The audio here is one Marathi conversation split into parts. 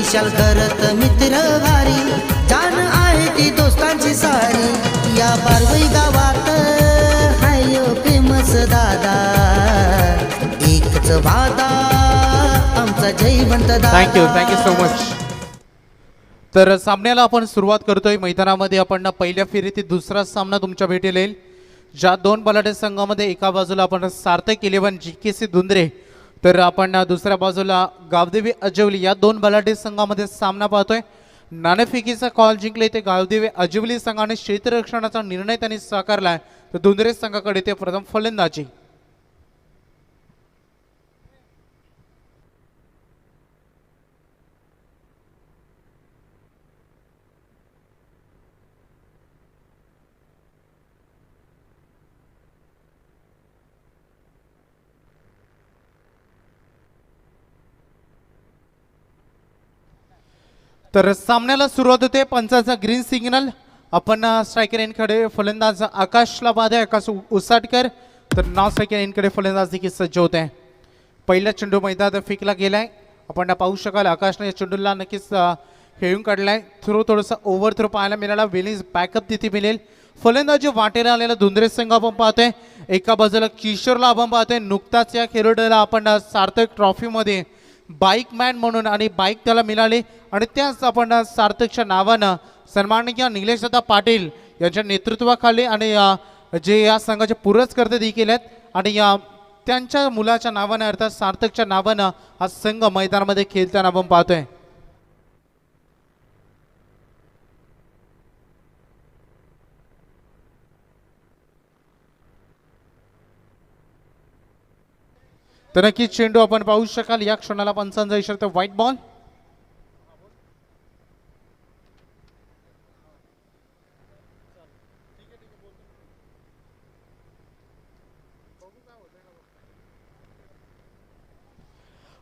विशाल करत मित्र भारी, जान आहे ती दोस्तांची सारी। या बारवई गावात हाय फेमस दादा, एकच वादा आमचा जयवंत दादा। Thank you so much. तर सामन्याला आपण सुरुवात करतोय। मैदानामध्ये आपण पहिल्या फेरीतील दुसरा सामना तुमच्या भेटीला येईल, ज्या दोन बलाढ्य संघामध्ये एका बाजूला आपण सार्थक 11 GKC धुंद्रे, तर आपण दुसऱ्या बाजूला गावदेवी अजिवली या दोन बलाढ्य संघामध्ये सामना पाहतोय। नाणेफेकीचा कॉल जिंकले ते गावदेवी अजिवली संघाने क्षेत्ररक्षणाचा निर्णय त्यांनी स्वीकारलाय, तर धुंद्रे संघाकडे ते प्रथम फलंदाजी। तर सामन्याला सुरुवात होते, पंचाचा ग्रीन सिग्नल। आपण स्ट्रायकर एंडकडे फलंदाज आकाशला बाद आहे, आकाश उसाटकर, तर नॉन स्ट्रायकर एंडकडे फलंदाज देखील सज्ज होत आहे। पहिला चेंडू मैदानात फेकला गेलाय, आपण पाहू शकाल आकाशने या चेंडूला नक्कीच खेळून काढलाय। थ्रो थोडासा ओव्हर थ्रो पाहायला मिळाला, वेलीज बॅकअप तिथे मिळेल। फलंदाजी वाटेला आलेला धुंद्रे संघ आपण पाहतोय, एका बाजूला किशोरला आपण पाहतोय, नुकताच या खेळाडूला आपण सार्थक ट्रॉफीमध्ये बाईक मॅन म्हणून आणि बाईक त्याला मिळाली, आणि त्याच आपण सार्थकच्या नावानं सन्माननीय निलेशदादा पाटील यांच्या नेतृत्वाखाली आणि जे या संघाचे पुरस्कर्ते देखील आहेत, आणि त्यांच्या मुलाच्या नावानं अर्थात सार्थकच्या नावानं हा संघ मैदानामध्ये खेळताना आपण पाहतोय। तर नक्कीच चेंडू आपण पाहू शकाल, या क्षणाला पंचांचा इशारा व्हाईट बॉल।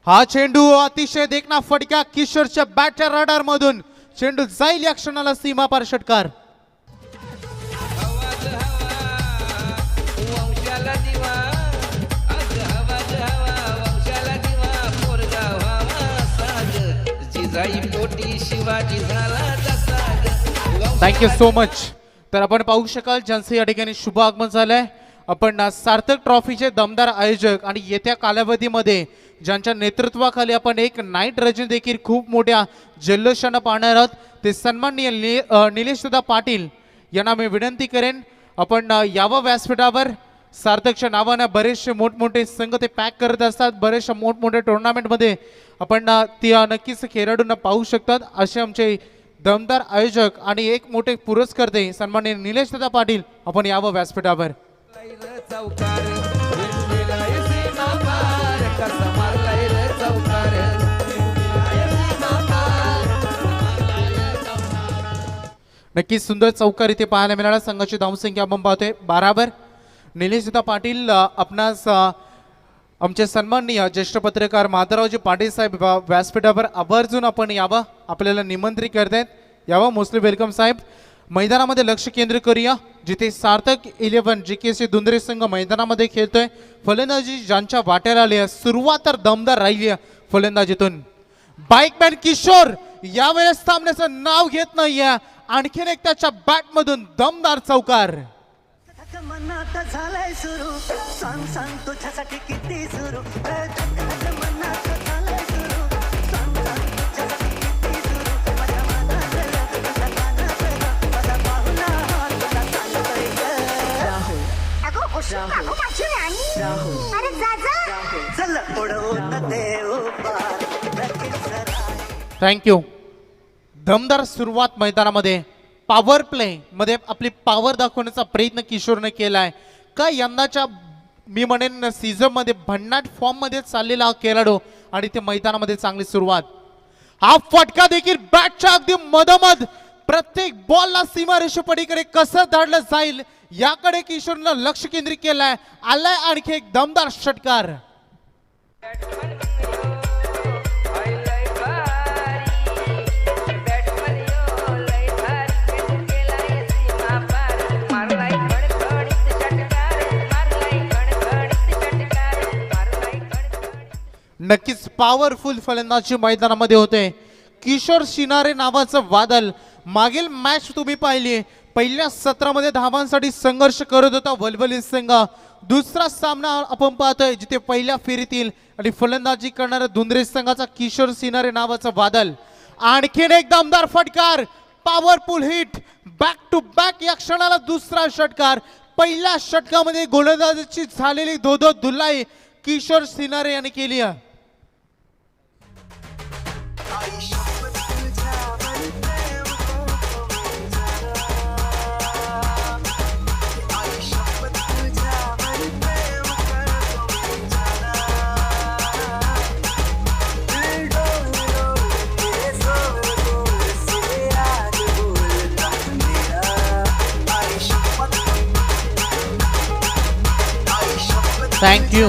हा चेंडू अतिशय देखना फटका किशोरच्या बॅटच्या रडार मधून चेंडू जाईल, या क्षणाला सीमापार षटकार। Thank you so much. तर आपण पाहू शकाल ज्यांचं या ठिकाणी शुभ आगमन झालंय, आपण सार्थक ट्रॉफीचे दमदार आयोजक आणि येत्या कालावधीमध्ये ज्यांच्या नेतृत्वाखाली आपण एक नाईट रजनी देखील खूप मोठ्या जल्लोषानं पाहणार आहोत, ते सन्माननीय निलेशदादा पाटील यांना मी विनंती करेन आपण यावं व्यासपीठावर। सार्थकच्या नावानं बरेचसे मोठमोठे संघ ते पॅक करत असतात, बरेचशा मोठमोठ्या टुर्नामेंटमध्ये आपण ती नक्कीच खेळाडूंना पाहू शकतात। असे आमचे दमदार आयोजक आणि एक मोठे पुरस्कर्ते सन्माननीय निलेशदादा पाटील, आपण यावं व्यासपीठावर। नक्कीच सुंदर चौकार इथे पाहायला मिळाला। संघाची धावसंख्या आपण पाहतोय बराबर। निलेशदादा पाटील आपणास आमचे सन्माननीय ज्येष्ठ पत्रकार माधवरावजी पाटील साहेब व्यासपीठावर आवर्जून आपण यावं, आपल्याला निमंत्रित करतायत, यावं मोस्टली वेलकम साहेब। मैदानामध्ये लक्ष केंद्रित करूया, जिथे सार्थक 11 GKC धुंद्रे संघ मैदानामध्ये खेळतोय। फलंदाजी ज्यांच्या वाट्याला आली आहे, सुरुवात तर दमदार राहिली आहे फलंदाजीतून। बाईकमॅन किशोर यावेळेस सामन्याचं नाव घेत नाहीये, आणखीन एक त्याच्या बॅट मधून दमदार चौकार। मनात झालाय सुरू, सांग सांग तुझ्यासाठी किती सुरू, मनात झालाय सुरू, सांग सांग तुझ्यासाठी किती सुरू, माझ्या मनात तुझ्या कानात माझा पाहुणा तुझा सांगतोय राहुल, अगो राहुल राहुल, अरे जा चल उडवून देऊ पार। थँक्यू। दमदार सुरुवात मैदानामध्ये पॉवर प्ले मध्ये आपली पॉवर दाखवण्याचा प्रयत्न किशोरने केलाय का यंदाच्या मी म्हणेन सीझन मध्ये भन्नाट फॉर्म मध्ये चाललेला हा खेळाडू, आणि ते मैदानामध्ये चांगली सुरुवात। हा फटका देखील बॅटच्या अगदी मधोमध, प्रत्येक बॉलला सीमारेषे पलीकडे कसं धाडलं जाईल याकडे किशोरनं लक्ष केंद्रित केलंय। आलाय आणखी एक दमदार षटकार। नक्कीच पॉवरफुल फलंदाजी मैदानामध्ये होते। किशोर शिनारे नावाचं वादल. मागील मॅच तुम्ही पाहिली, पहिल्या सत्रामध्ये धावांसाठी संघर्ष करत होता वलवली संघ. दुसरा सामना आपण पाहतोय जिथे पहिल्या फेरीतील आणि फलंदाजी करणाऱ्या धुंद्रे संघाचा किशोर सिनारे नावाचा वादल. आणखीन एक दमदार फटकार, powerful hit, back to back. या क्षणाला दुसरा षटकार. पहिल्या षटकामध्ये गोलंदाजीची झालेली धोधो धुलाई किशोर सिनारे यांनी केली आहे. थँक्यू.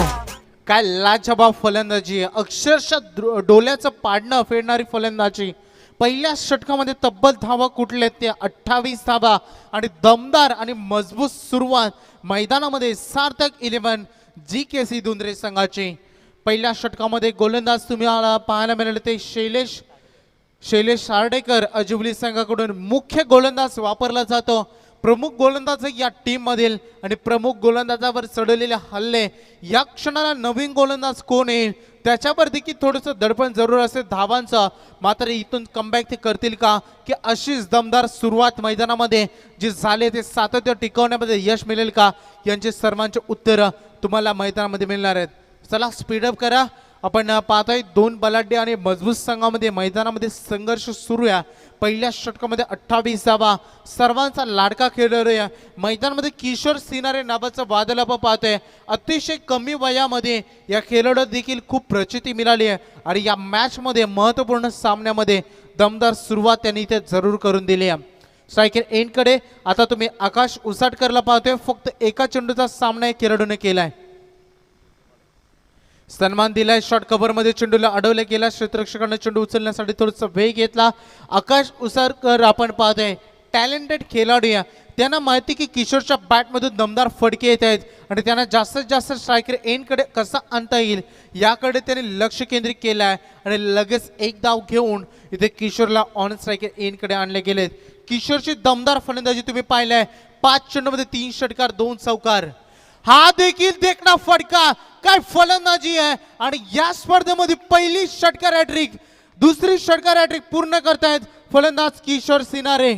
काय लाजवाब फलंदाजी, अक्षरशः डोल्याचं पाडणं फेडणारी फलंदाजी. पहिल्या षटकामध्ये तब्बल धावा कुठले ते 28 धावा आणि दमदार आणि मजबूत सुरुवात मैदानामध्ये सार्थक 11 GKC धुंद्रे संघाची. पहिल्या षटकामध्ये गोलंदाज तुम्हाला पाहायला मिळाले ते शैलेश सार्डेकर अजिवली संघाकडून मुख्य गोलंदाज वापरला जातो. प्रमुख गोलंदाज या टीम मधील आणि प्रमुख गोलंदाजावर चढवलेले हल्ले. या क्षणाला नवीन गोलंदाज कोण येईल त्याच्यावर देखील थोडंसं दडपण जरूर असेल धावांचं. मात्र इथून कमबॅक ते करतील का, की अशीच दमदार सुरुवात मैदानामध्ये जे झाले ते सातत्य टिकवण्यामध्ये यश मिळेल का, यांचे सर्वांचे उत्तर तुम्हाला मैदानामध्ये मिळणार आहेत. चला स्पीडअप करा. आपण पाहतोय दोन बलाढ्य आणि मजबूत संघामध्ये मैदानामध्ये संघर्ष सुरू आहे. पहिल्या षटकामध्ये 28 धावा, सर्वांचा लाडका खेळाडू मैदानामध्ये किशोर सिनारे नावाचं वादळ आपण पाहतोय. अतिशय कमी वयामध्ये या खेळाडू देखील खूप प्रचिती मिळाली आहे आणि या मॅच मध्ये महत्त्वपूर्ण सामन्यामध्ये दमदार सुरुवात त्यांनी इथे जरूर करून दिली आहे. स्ट्रायकर एंडकडे आता तुम्ही आकाश उसाटकरला पाहतोय. फक्त एका चेंडूचा सामना या खेळाडूने केलाय. सन्मान दिलाय. शॉर्ट कव्हर मध्ये चेंडूला अडवले गेला. क्षेत्ररक्षकांना चेंडू उचलण्यासाठी थोडासा वेग घेतला. आकाश उसारकर आपण पाहतोय टॅलेंटेड खेळाडू आहे. त्यांना माहिती की किशोरच्या बॅटमधून दमदार फटके येत आहेत आणि त्यांना जास्तीत जास्त स्ट्रायकर एंडकडे कसा आणता येईल याकडे त्यांनी लक्ष केंद्रित केलं आहे आणि लगेच एक धाव घेऊन इथे किशोरला ऑन स्ट्रायकर एंडकडे आणले गेलेत. किशोरची दमदार फलंदाजी तुम्ही पाहिलाय. 5 चेंडूमध्ये 3 षटकार 2 चौकार. हा देखील देखना फटका. काय फलंदाजी आहे आणि या स्पर्धेमध्ये पहिली षटकार हॅट्रिक, दुसरी षटकार हॅट्रिक पूर्ण करतायत फलंदाज किशोर सिनारे.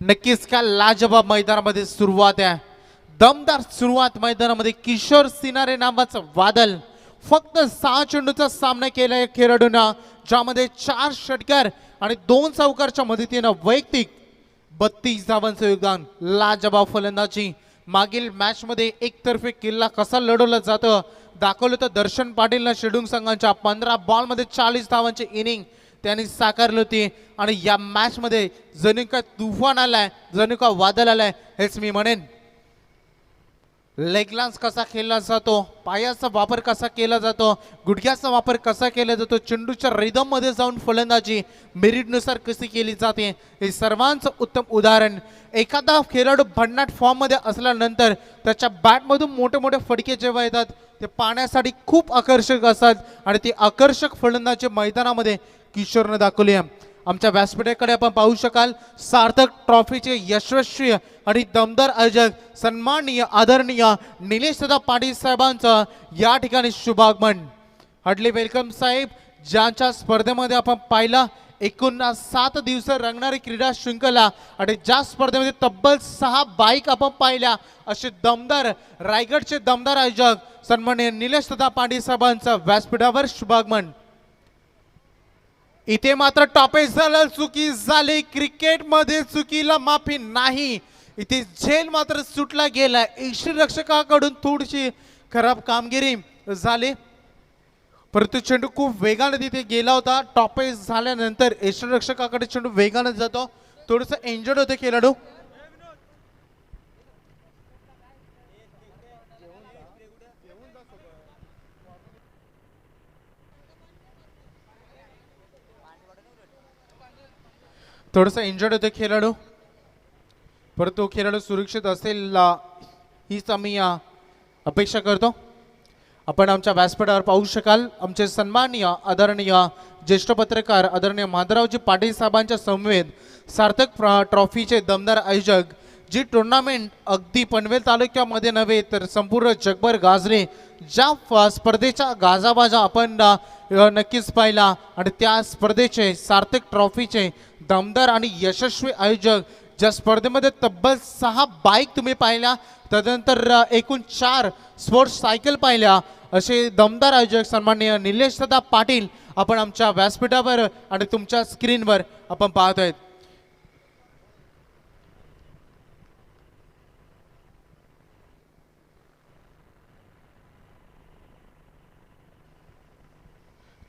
नक्कीच काय लाजवाब मैदानामध्ये सुरुवात आहे. दमदार सुरुवात मैदानामध्ये किशोर सिनारे नावाचं वादळ. फक्त 6 चेंडूचा सामना केला या खेळाडूंना, ज्यामध्ये 4 षटकार आणि 2 चौकारच्या मदतीनं वैयक्तिक 32 धावांचं योगदान. लाजवाब फलंदाजी. मागील मॅच मध्ये एकतर्फी किल्ला कसा लढवला जातं दाखवलं तर दर्शन पाटीलला शेडूंग संघाच्या 15 बॉलमध्ये 40 धावांची इनिंग त्यांनी साकारली होती आणि या मॅच मध्ये जणू का तुफान आलाय, जणू का वादळ आलाय हेच मी म्हणेन. लेग लान्स कसा खेळला जातो, पायाचा वापर कसा केला जातो, गुडघ्याचा वापर कसा केला जातो, चेंडूच्या रिदम मध्ये जाऊन फलंदाजी मेरिटनुसार कशी केली जाते हे सर्वांचं उत्तम उदाहरण. एखादा खेळाडू भन्नाट फॉर्म मध्ये असल्यानंतर त्याच्या बॅटमधून मोठे मोठे फटके जेव्हा येतात ते पाहण्यासाठी खूप आकर्षक असतात आणि ती आकर्षक फलंदाजी मैदानामध्ये किशोरने दाखवली आहे. आमच्या व्यासपीठाकडे आपण पाहू शकाल. सार्थक ट्रॉफीचे यशस्वी आणि दमदार आयोजक सन्माननीय आदरणीय निलेश दादा पाटील साहेबांचं या ठिकाणी शुभागमन. हार्डली वेलकम साहेब. ज्यांच्या स्पर्धेमध्ये आपण पाहिला एकूण 7 दिवस रंगणारी क्रीडा शृंखला आणि ज्या स्पर्धेमध्ये तब्बल 6 बाईक आपण पाहिल्या असे दमदार रायगडचे दमदार आयोजक सन्माननीय निलेश दादा पाटील साहेबांचं व्यासपीठावर शुभागमन. इथे मात्र टॉपेज झालं, चुकी झाली. क्रिकेटमध्ये चुकीला माफी नाही. इथे झेल मात्र सुटला गेला. यष्टिरक्षकाकडून थोडीशी खराब कामगिरी झाली, परंतु चेंडू खूप वेगाने तिथे गेला होता. टॉपेज झाल्यानंतर यष्टिरक्षकाकडे चेंडू वेगाने जातो. थोडंसं इंजर्ड होते खेळाडू. थोडंसं इंजर्ड होते खेळाडू, परंतु तो खेळाडू सुरक्षित असेल हीच आम्ही अपेक्षा करतो. आपण आमच्या व्यासपीठावर पाहू शकाल आमचे सन्माननीय आदरणीय ज्येष्ठ पत्रकार आदरणीय माधवरावजी पाटील साहेबांच्या समवेत सार्थक ट्रॉफीचे दमदार आयोजक, जी टुर्नामेंट अगदी पनवेल तालुक्यामध्ये नव्हे तर संपूर्ण जगभर गाजले, ज्या स्पर्धेच्या गाजाबाजा आपण नक्कीच पाहिला आणि त्या स्पर्धेचे सार्थक ट्रॉफीचे दमदार आणि यशस्वी आयोजक, ज्या स्पर्धेमध्ये तब्बल 6 बाईक तुम्ही पाहिल्या, तदनंतर एकूण 4 स्पोर्ट्स सायकल पाहिल्या, असे दमदार आयोजक सन्माननीय निलेश दादा पाटील आपण आमच्या व्यासपीठावर आणि तुमच्या स्क्रीनवर आपण पाहतोय.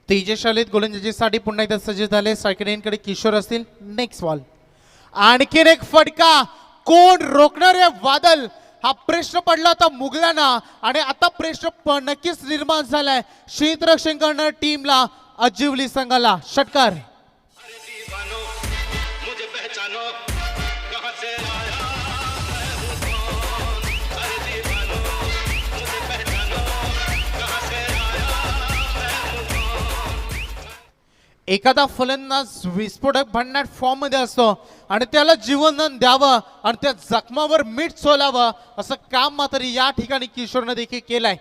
तेजशालीत गोलंदाजीसाठी पुन्हा एकदा सज्ज झाले. सायकलींकडे किशोर असतील. नेक्स्ट बॉल, आणखीन एक फटका, कोण रोखणार आहे वादल, हा प्रश्न पडला होता मुघलांना आणि आता प्रश्न नक्कीच निर्माण झालाय शीतरक्षण करणार टीमला, अजिवली संघाला. षटकार एखादा फलंदाज विस्फोटक भन्नाट फॉर्म मध्ये असतो आणि त्याला जीवनदान द्यावं आणि त्या जखमावर मीठ सोलावं असं काम मात्र या ठिकाणी किशोरनं देखील केलंय.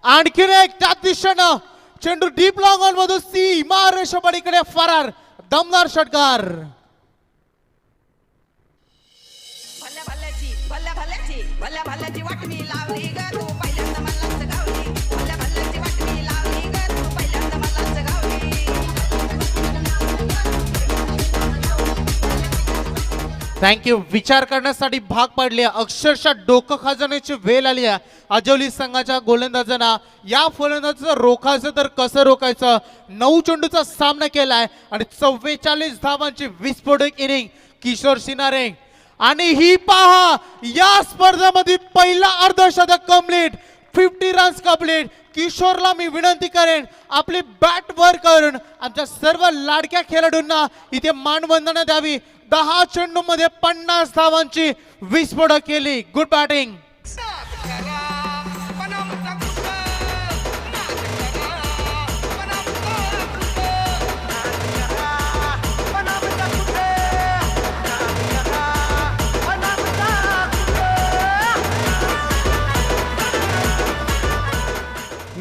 आणखीन एक त्याच दिशेनं चेंडू डीप लॉंग ऑन मधून सीमा रेषेपलीकडे फरार, दमदार षटकार. भल्या भल्याची वाटणी लावली ग तू पहिल्यांदा मलाच गावली, भल्या भल्याची वाटणी लावली ग तू पहिल्यांदा मलाच गावली. थँक्यू. विचार करण्यासाठी भाग पाडले, अक्षरशः डोकं खाजवण्याची वेळ आली आहे आजवली संघाच्या गोलंदाजांना. या फलंदाजाचं रोखायचं तर कसं रोखायचं, 9 चेंडूचा सामना केलाय आणि 44 धावांची विस्फोटक इनिंग किशोर सिनारे. आणि ही पहा, या स्पर्धेमध्ये पहिला अर्धशतक कंप्लीट, 50 रन्स कंप्लीट. किशोरला मी विनंती करेन आपली बॅट वर करून आमच्या सर्व लाडक्या खेळाडूंना इथे मानवंदना द्यावी. 10 चेंडूमध्ये 50 धावांची विस्फोटक केली. Good batting.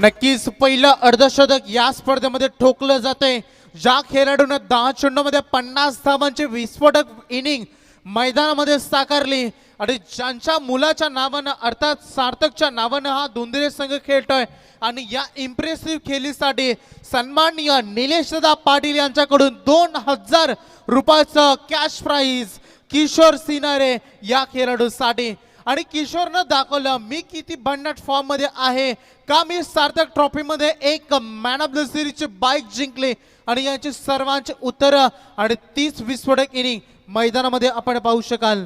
नक्कीच पहिलं अर्धशतक या स्पर्धेमध्ये ठोकलं जाते. ज्या खेळाडूंना 10 चेंडूमध्ये 50 धावांची विस्फोटक इनिंग मैदानामध्ये साकारली आणि ज्यांच्या मुलाच्या नावानं अर्थात सार्थकच्या नावानं हा दुंदिरे संघ खेळतोय आणि या इम्प्रेसिव्ह खेळीसाठी सन्माननीय निलेश दादा पाटील यांच्याकडून 2000 रुपयाचं कॅश प्राइज किशोर सिनारे या खेळाडूसाठी. आणि किशोरनं दाखवलं मी किती भन्नाट फॉर्म मध्ये आहे, का मी सार्थक ट्रॉफी मध्ये एक मॅन ऑफ द सिरीजची बाईक जिंकली आणि यांची सर्वांची उत्तरं आणि 30 विस्फोटक इनिंग मैदानामध्ये आपण पाहू शकाल.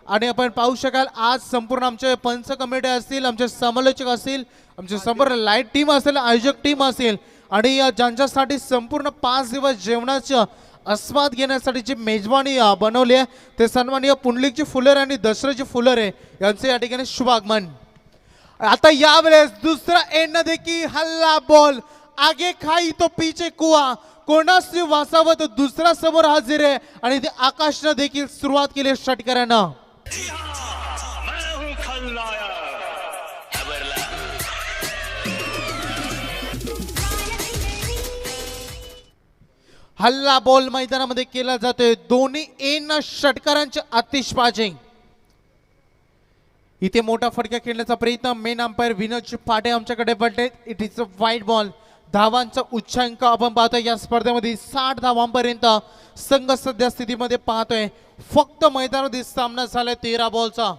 आणि आपण पाहू शकाल आज संपूर्ण आमचे पंच कमिटी असतील, आमचे समालोचक असतील, आमचे संपूर्ण लाईट टीम असेल, आयोजक टीम असेल आणि ज्यांच्यासाठी संपूर्ण 5 दिवस जेवणाचं आस्वाद घेण्यासाठी जी मेजवानी बनवली आहे ते सन्माननीय पुंडलिकजी फुलेरे आणि दशरथजी फुलेरे यांचे या ठिकाणी शुभ आगमन. आता यावेळेस दुसरा एंड देखील हल्ला बॉल, आगे खाई तो पीछे कुआ, कोणाशी वासावं तो दुसरा समोर हजर आहे आणि ते आकाशनं देखील सुरुवात केली षटकारानं. हल्ला बॉल मैदानामध्ये केला जातोय. दोन्ही एन षटकारांचे आतिषबाजी. इथे मोठा फटका खेळण्याचा प्रयत्न, मेन अंपायर विनोद पाटे आमच्याकडे पडले. It is a wide ball. धावांचा उच्चांक आपण पाहतोय या स्पर्धेमध्ये 60 धावांपर्यंत संघ सध्या स्थितीमध्ये पाहतोय. फक्त मैदानामध्ये सामना झालाय 13 बॉलचा.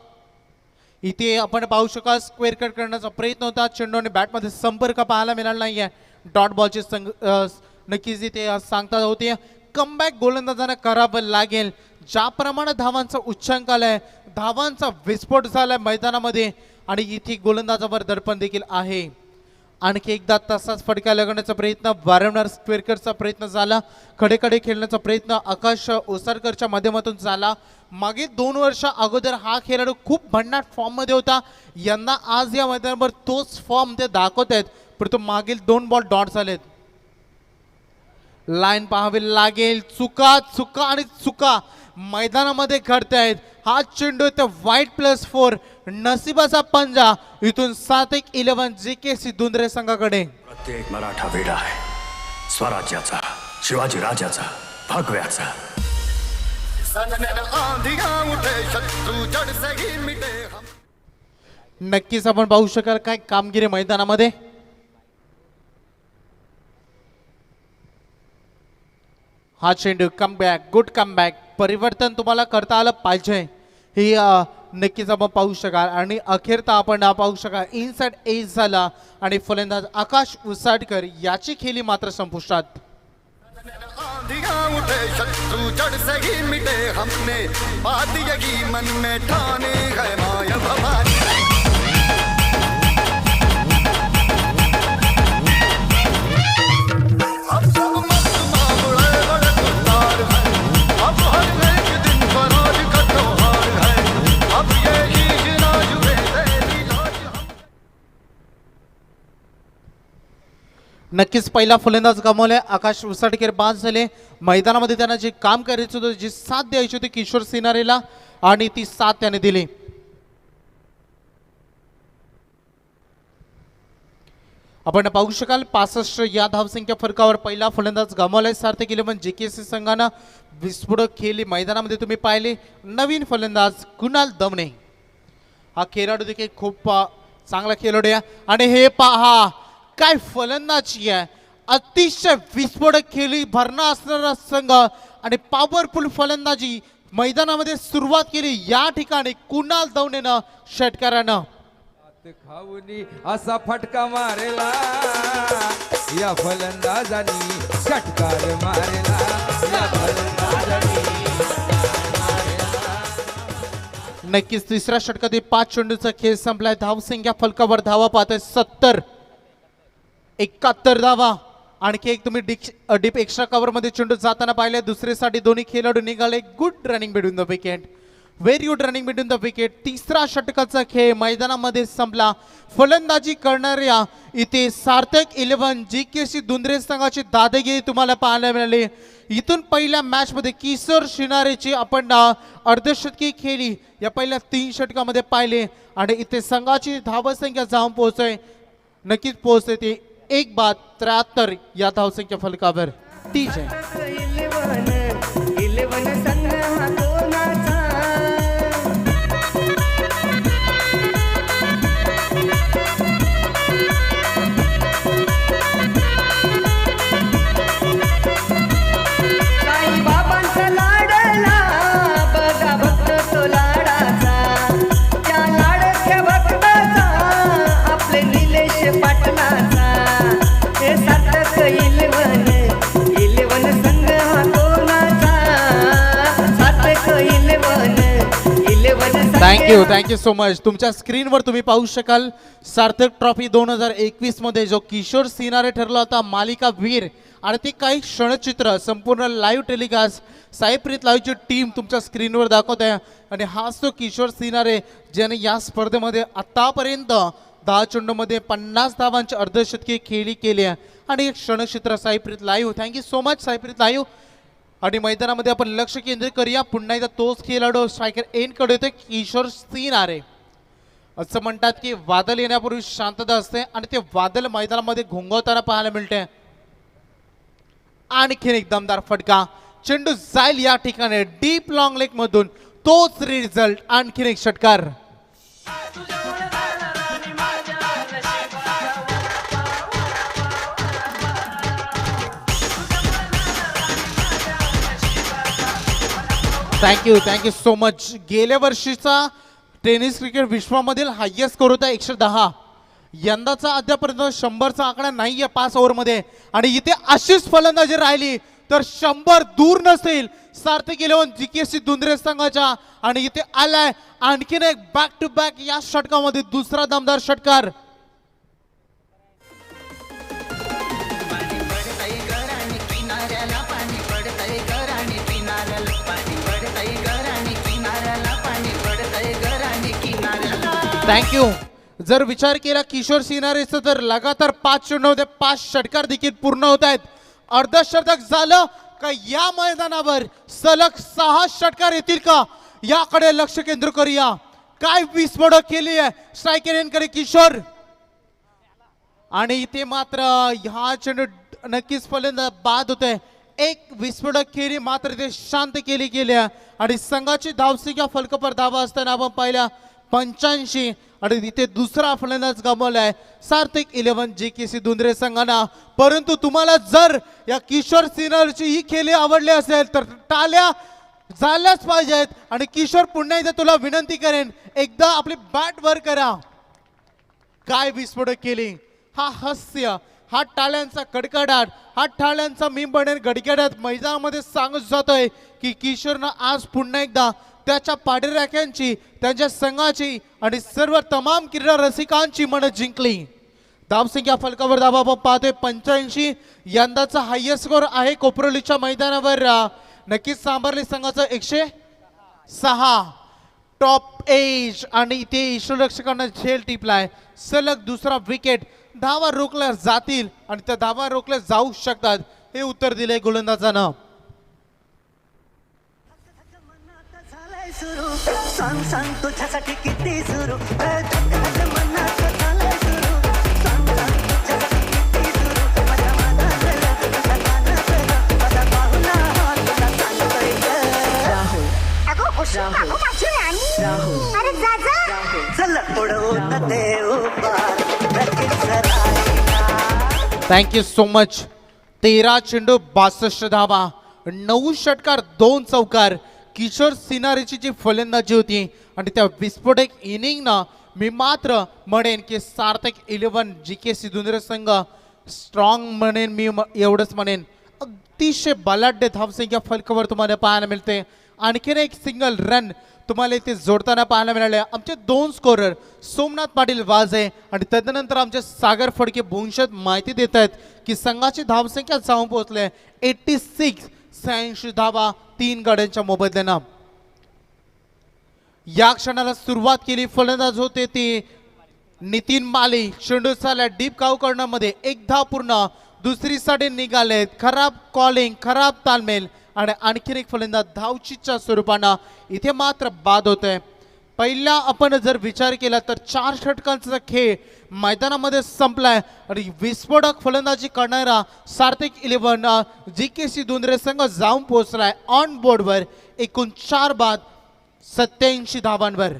इथे आपण पाहू शकाल स्क्वेअर कट करण्याचा प्रयत्न होता, चेंडू आणि बॅटमध्ये संपर्क पाहायला मिळाला नाहीये. डॉट बॉलची नक्कीच इथे सांगता होते. कमबॅक गोलंदाजांना करावं लागेल. ज्याप्रमाणे धावांचा उच्चांक आलाय, धावांचा विस्फोट झालाय मैदानामध्ये आणि इथे गोलंदाजावर दडपण देखील आहे. आणखी एकदा तसाच फटका लगवण्याचा प्रयत्न, वारंवार स्क्वेअरकरचा प्रयत्न झाला, खडे खेळण्याचा प्रयत्न आकाश ओसारकरच्या माध्यमातून झाला. मागे 2 वर्ष अगोदर हा खेळाडू खूप भन्नाट फॉर्म मध्ये होता. यंदा आज या मैदानावर तोच फॉर्म ते दाखवत आहेत, परंतु मागील 2 बॉल डॉट झालेत. लाईन पाहावी लागेल. चुका चुका आणि चुका मैदानामध्ये घडत आहेत. हा चेंडू ते वाईट +4 नशिबाचा पंजा. इथून 7-1-11 JKC दुंद्रे संघाकडे. प्रत्येक मराठा वेडा आहे स्वराज्याचा, शिवाजी राजाचा, भगव्याचा. नक्कीच आपण पाहू शकाल काय कामगिरी मैदानामध्ये. हा चेंडू कमबॅक, गुड कमबॅक. परिवर्तन तुम्हाला करता आलं पाहिजे ही नक्कीच आपण पाहू शकाल. आणि अखेरता आपण पाहू शकाल इनसाइड एज झाला आणि फलंदाज आकाश उसाटकर याची खेळी मात्र संपुष्टात. उठे शत्रु जड़ से ही मिटे हमने बात यही मन में ठाने है माया भवानी. अब सब मस्त मामले बड़े गुलजार हैं. अब हर एक दिन फराज का त्योहार है. अब ये ईद ना जुए तेरी लाज हम. नक्कीच पहिला फलंदाज गमावलाय. आकाश उसाटकर बाद झाले. मैदानामध्ये त्यांना जे काम करायचं होतं, जी साथ द्यायची होती किशोर सिनारेला, आणि ती साथ त्याने दिली. आपण पाहू शकाल 65 या धावसंख्या फरकावर पहिला फलंदाज गमावलाय. सार्थक 11 JKC संघानं विस्फोटक खेळी मैदानामध्ये तुम्ही पाहिले. नवीन फलंदाज कुणाल दमणे. हा खेळाडू देखील खूप चांगला खेळाडू आहे. आणि हे पहा काय फलंदाजी आहे. अतिशय विस्फोटक खेळी भरणा असणारा संघ आणि पॉवरफुल फलंदाजी मैदानामध्ये सुरुवात केली या ठिकाणी कुणाल दवणेनं, षटकारानं. खाऊनी असा फटका मारेला या फलंदाजानी, षटकार मारेला या फलंदाजानी. नक्कीच तिसऱ्या षटकातील 5 चेंडूचा खेळ संपलाय. धावसंख्या फलकावर धावा पाहतोय 70. 71 धावा. आणखी एक तुम्ही डीप एक्स्ट्रा कव्हर मध्ये चेंडू जाताना पाहिले. दुसरीसाठी दोन्ही खेळाडू निघाले. Good running between the wicket, very good running between the wicket. तिसरा षटकाचा खेळ मैदानामध्ये संपला. फलंदाजी करणाऱ्या इथे सार्थक 11 JKC दुंद्रे संघाची दादागिरी तुम्हाला पाहायला मिळाली. इथून पहिल्या मॅच मध्ये किशोर शिनारेची आपण अर्धशतकी खेळी या पहिल्या 3 षटकामध्ये पाहिले. आणि इथे संघाची धावसंख्या जाऊन पोहोचते, नक्कीच पोहोचते ती 1-73 या धावसंख्या फलकावर. TJ इलेवन संघ हा कोणाचा. साईबाबांचा लाडला बघा भक्त तो लाडाचा. त्या लाडक्या भक्ताचा आपले निलेश पाटलाचा. हे सार्थक इलेवन संघ हा कोणाचा. सार्थक इलेवन थँक्यू सो मच. तुमच्या स्क्रीनवर तुम्ही पाहू शकाल सार्थक ट्रॉफी 2021 मध्ये जो किशोर सिनारे ठरला होता मालिका वीर, आणि ते काही क्षणचित्र संपूर्ण लाईव्ह टेलिकास्ट साईप्रीत लाईव्हची टीम तुमच्या स्क्रीनवर दाखवत आहे. आणि हाच तो किशोर सिनारे ज्याने या स्पर्धेमध्ये आतापर्यंत 10 चेंडूमध्ये 50 धावांची अर्धशतकी खेळी केली आहे. आणि एक क्षणचित्र Saipreet live. Thank you so much Saipreet live. आणि मैदानामध्ये आपण लक्ष केंद्रित करूया. पुन्हा एकदा तोच खेळाडू स्ट्रायकर एंडकडे होते किशोर सिनारे. असं म्हणतात की वादळ येण्यापूर्वी शांतता असते, आणि ते वादळ मैदानामध्ये घोंगवताना पाहायला मिळते. आणखीन एक दमदार फटका. चेंडू जाईल या ठिकाणी डीप लॉंग लेग मधून. तोच रिझल्ट. आणखीन एक षटकार. Thank you so much. गेल्या वर्षीचा टेनिस क्रिकेट विश्वामधील हायएस्ट स्कोर होता 110. यंदाचा अद्यापर्यंत 100चा आकडा नाहीये 5 ओव्हरमध्ये. आणि इथे अशीच फलंदाजी राहिली तर 100 दूर नसेल. सार्थक 11 JKC दुंद्रे संघाच्या. आणि इथे आलाय आणखीन एक बॅक टू बॅक या षटकामध्ये दुसरा दमदार षटकार. थँक्यू. जर विचार केला किशोर सिनारेचा तर लगातार 5 चेंडूमध्ये 5 षटकार देखील पूर्ण होत आहेत. अर्धशतक झालं का या मैदानावर सलग 6 षटकार येतील का याकडे लक्ष केंद्रित करूया. काय विस्फोटक केली आहे स्ट्रायकर यांकडे किशोर. आणि इथे मात्र हा चेंडू नक्कीच फलंदाज बाद होतोय. एक विस्फोटक खेळी मात्र ते शांत केली गेल्या आणि संघाची धावसंख्या फलकावर धावा असताना आपण पाहिल्या 85 आणि इथे दुसरा फलंदाज गमावलाय सार्थक 11 JKC दुंद्रे संघाना. परंतु तुम्हाला जर या किशोर सिन्नरची ही खेळी आवडली असेल तर टाळ्या झाल्याच पाहिजेत. आणि किशोर पुन्हा एकदा तुला विनंती करेन एकदा आपली बॅट वर करा. काय विस्फोटक केली. हा हास्य, हा टाळ्यांचा कडकडाट, हा टाळ्यांचा मी म्हणेन गडगडाट मैदानामध्ये सांगत जातोय की किशोरनं आज पुन्हा एकदा त्याच्या पाठीराख्यांची, त्यांच्या संघाची आणि सर्व तमाम क्रीडा रसिकांची मन जिंकली. धावसंख्या फलकावर धावा आपण पाहतोय 85. यंदाचा हायएस्ट स्कोर आहे कोपरोलीच्या मैदानावर. नक्कीच सांभारली संघाचा 106 टॉप एज आणि इथे यष्टीरक्षकांना झेल टिपलाय. सलग दुसरा विकेट. धावा रोखल्या जातील आणि त्या धावा रोखल्या जाऊ शकतात हे उत्तर दिले गोलंदाजानं. झालंय सुरू सांग सांग तुझ्यासाठी किती सुरू धक धक मनात झालंय सुरू सांग सांग तुझ्यासाठी किती सुरू माझ्या मनातलं तुझ्या कानातलं माझा पाहुणा हा तुला सांगतोय ग. राहुल राहुल अरे जाजा चल उडवून देऊ पार नक्कीच राहिला. Thank you so much. 13 चेंडू 62 धावा 9 षटकार 2 चौकार. किशोर सिनारेची जी फलंदाजी होती आणि त्या विस्फोटक इनिंगनं मी मात्र म्हणेन की सार्थक 11 JKC दुंद्रे संघ स्ट्रॉंग म्हणेन. मी एवढंच म्हणेन अतिशय बलाढ्य धावसंख्या फलकावर तुम्हाला पाहायला मिळते. आणखीन एक सिंगल रन तुम्हाला इथे जोडताना पाहायला मिळाले. आमचे 2 स्कोरर सोमनाथ पाटील वाजे आणि तदनंतर आमचे सागर फडके भूंशत माहिती देत आहेत की संघाची धावसंख्या जाऊन पोहोचले 86. 86 धावा 3 गाड्यांच्या मोबदल्यानं. या क्षणाला सुरुवात केली फलंदाज होते ते नितीन माली. चेंडू चालला डीप काव करण्यामध्ये 1 धाव पूर्ण. दुसरी साठी निघालेत. खराब कॉलिंग, खराब तालमेल आणि आणखीन एक फलंदाज धावचीच्या स्वरूपानं इथे मात्र बाद होतोय. पहिला आपण जर विचार केला तर 4 षटकांचा खेळ मैदानामध्ये संपलाय आणि विस्फोटक फलंदाजी करणारा सार्थक 11 JKC दुंद्रे संघ जाऊन पोहोचलाय ऑन बोर्डवर एकूण 4 बाद 87 धावांवर.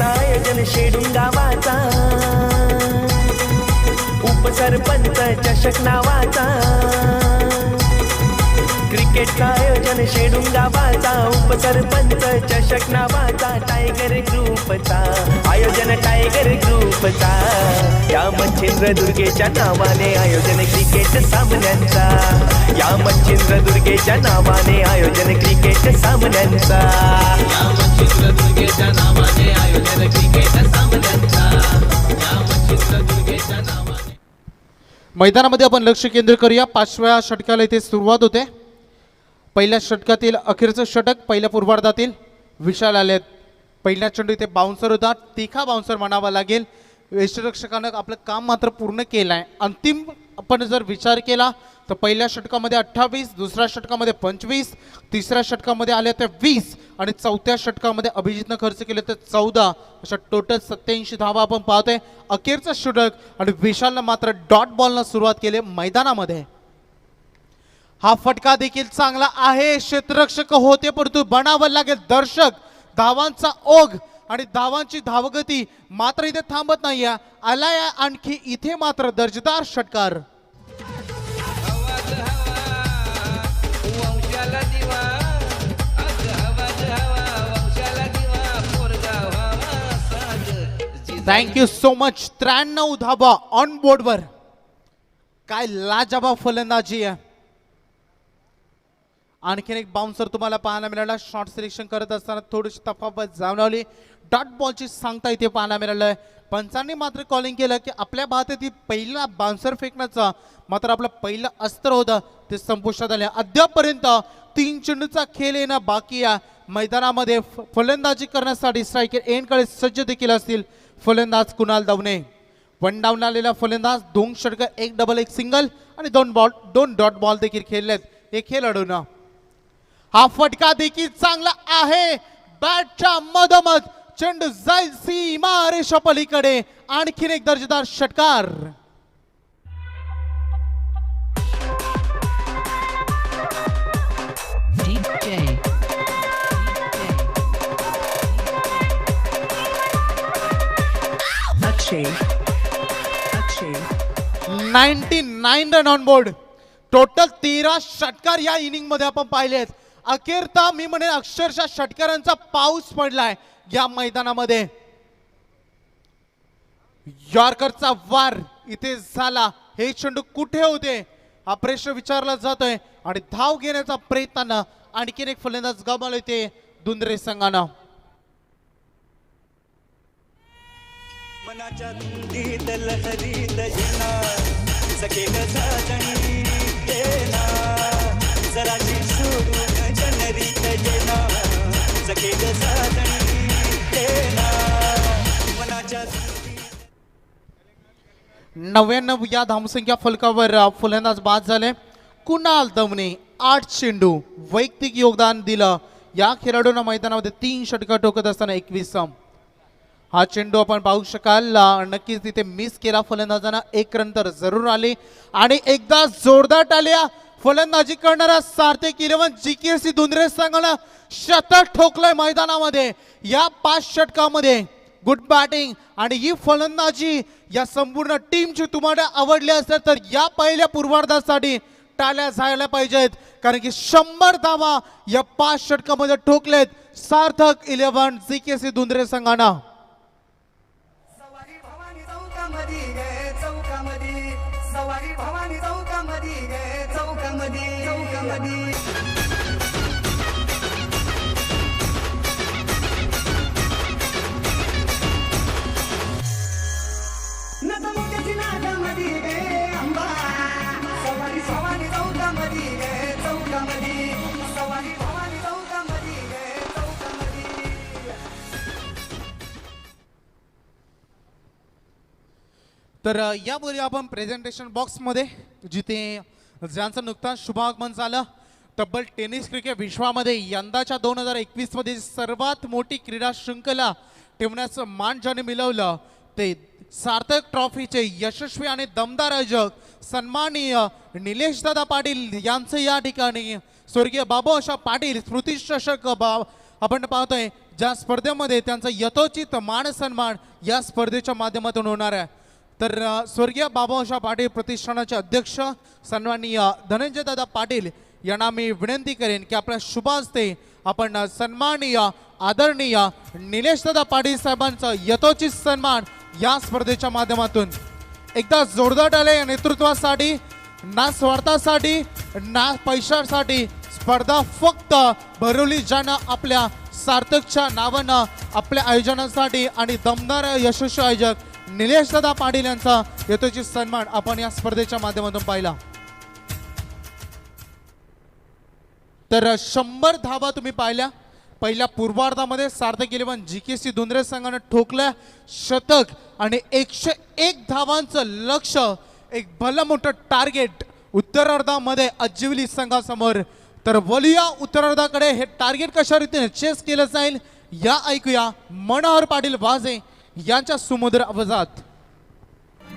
आयोजन शेडून गावाचा उपसरपंच चषक नावाचा. क्रिकेटचं आयोजन शेडून गावाचा उपसरपंच चषक नावाचा. टायगर ग्रुपचा आयोजन टायगर ग्रुपचा. या मच्छिंद्रदुर्गेच्या नावाने आयोजन क्रिकेट सामन्यांचा. या मच्छिंद्रदुर्गेच्या नावाने आयोजन क्रिकेट सामन्यांचा. या मच्छिंद्रदुर्गेच्या नावाने आयोजन क्रिकेट सामन्यांचा. या मच्छिंद्रदुर्गेच्या नावाने. मैदानामध्ये आपण लक्ष केंद्रित करूया. 5व्या षटकाला इथे सुरुवात होते. पहिल्या षटकातील अखेरचं षटक पहिल्या पूर्वार्धातील विशाल आलेत. पहिल्या चेंडू इथे बाउन्सर होता. तिखा बाउन्सर म्हणावा लागेल. यष्टीरक्षकानं आपलं काम मात्र पूर्ण केलं आहे. अंतिम आपण जर विचार केला तर पहिल्या षटकामध्ये 28, दुसऱ्या षटकामध्ये 25, तिसऱ्या षटकामध्ये आले तर 20 आणि चौथ्या षटकामध्ये अभिजितनं खर्च केले तर 14. अशा टोटल 87 धावा आपण पाहतोय. अखेरचं षटक आणि विशालनं मात्र डॉट बॉलनं सुरुवात केली मैदानामध्ये. हा फटका देखील चांगला आहे. क्षेत्ररक्षक होते परंतु बनावं लागेल दर्शक. धावांचा ओघ आणि धावांची धावगती मात्र इथे थांबत नाहीये. आलाय आणखी इथे मात्र दर्जेदार षटकार. वंशाला दिवा अग आवाज हवा वंशाला दिवा पोरगा व्हावा साज. Thank you so much. 93 धावा ऑन बोर्डवर. काय लाजवाब फलंदाजी आहे. आणखीन एक बाउन्सर तुम्हाला पाहायला मिळाला. शॉर्ट सिलेक्शन करत असताना थोडीशी तफावत जाणवली. डॉट बॉलची सांगता इथे पाहायला मिळालं. पंचांनी मात्र कॉलिंग केलं की आपल्या भारतातील पहिला बाउन्सर फेकण्याचा मात्र आपलं पहिलं अस्त्र होतं ते संपुष्टात आले. अद्यापपर्यंत 3 चेंडूचा खेळ येणं बाकी आहे. मैदानामध्ये फलंदाजी करण्यासाठी स्ट्रायकर एंडकडे सज्ज देखील असतील फलंदाज कुणाल दवणे. 1 डाऊन आलेला फलंदाज 2 षटकर 1 डबल 1 सिंगल आणि 2 डॉट बॉल देखील खेळलेत हे खेळाडूंना. हा फटका देखील चांगला आहे. बॅटच्या मधोमध चेंडू जाईल सीमा रेषा पलीकडे. आणखीन एक दर्जेदार षटकार. अक्षय 99 रन ऑन बोर्ड. टोटल 13 षटकार या इनिंग मध्ये आपण पाहिलेत. अखेरता मी म्हणेन अक्षरशः षटकारांचा पाऊस पडलाय या मैदानामध्ये. यॉर्करचा वार इथे झाला. हे चेंडू कुठे होते हा प्रश्न विचारला जातोय आणि धाव घेण्याचा प्रयत्न आणखीन एक फलंदाज गमावले ते दुंद्रे संघानं. मनाच्या धुंदीत लहरीत येणार सखे गजाजणी येणार जराशी सोडून जनरीत येणार सखे गजाजणी येणार मनाच्या 99 या धावसंख्या फलकावर फलंदाज बाद झाले. कुणाल दवणे 8 चेंडू वैयक्तिक योगदान दिलं. या खेळाडूंना मैदानामध्ये 3 षटकार ठोकत असताना 21 रन. हा चेंडू आपण पाहू शकाल. नक्कीच तिथे मिस केला फलंदाजांना. 1 रन तर जरूर आले आणि एकदा जोरदार टाळ्या फलंदाजी करणारा सार्थक 11 GKC दुंद्रे संघानं शतक ठोकलंय मैदानामध्ये. या 5 षटकामध्ये गुड बॅटिंग आणि ही फलंदाजी या संपूर्ण टीमची तुम्हाला आवडली असेल तर या पहिल्या पूर्वार्धासाठी टाळ्या जायला पाहिजेत कारण की 100 धावा या 5 षटकामध्ये ठोकलेत सार्थक 11 GKC दुंद्रे संघानं. सवारी भवानी चौकामध्ये गे चौकामध्ये सवारी भवानी चौकामध्ये गे चौकामध्ये चौकामध्ये नटमुट्याची नागामध्ये गे अंबा सवारी भवानी चौकामध्ये गे चौकामध्ये सवारी भवानी चौकामध्ये गे चौकामध्ये. तर यापूर्वी आपण प्रेझेंटेशन बॉक्समध्ये जिथे ज्यांचं नुकताच शुभागमन झालं तब्बल टेनिस क्रिकेट विश्वामध्ये यंदाच्या 2021 मध्ये सर्वात मोठी क्रीडा शृंखला ठेवण्याचं मान ज्याने मिळवलं ते सार्थक ट्रॉफीचे यशस्वी आणि दमदार आयोजक सन्माननीय निलेश दादा पाटील यांचं या ठिकाणी स्वर्गीय बाबूआशा पाटील स्मृती चषक आपण पाहतोय ज्या स्पर्धेमध्ये त्यांचा यथोचित मान सन्मान या स्पर्धेच्या माध्यमातून होणार आहे. तर स्वर्गीय बाबूआशा पाटील प्रतिष्ठानाचे अध्यक्ष सन्माननीय धनंजय दादा पाटील यांना मी विनंती करेन की आपल्या शुभ हस्ते आपण सन्माननीय आदरणीय निलेश दादा पाटील साहेबांचा यथोचित सन्मान या स्पर्धेच्या माध्यमातून एकदा जोरदार टाळ्या या नेतृत्वासाठी ना स्वार्थासाठी ना पैशासाठी स्पर्धा फक्त भरवली ज्यानं आपल्या सार्थकच्या नावानं आपल्या आयोजनासाठी आणि दमदार यशस्वी आयोजक निलेश दादा पाटील यांचा यथोचित सन्मान आपण या स्पर्धेच्या माध्यमातून पाहिला. तर 100 धावा तुम्ही पाहिल्या पहिल्या पूर्वार्धामध्ये. सार्थक 11 GKC दुंद्रे संघानं ठोकलं शतक आणि 101 धावांचं लक्ष एक भलं मोठं टार्गेट उत्तरार्धामध्ये अजिवली संघासमोर. तर वलूया उत्तरार्धाकडे हे टार्गेट कशा रीतीने चेस केलं जाईल या ऐकूया मनोहर पाटील वाजे यांच्या सुमधुर आवाजात.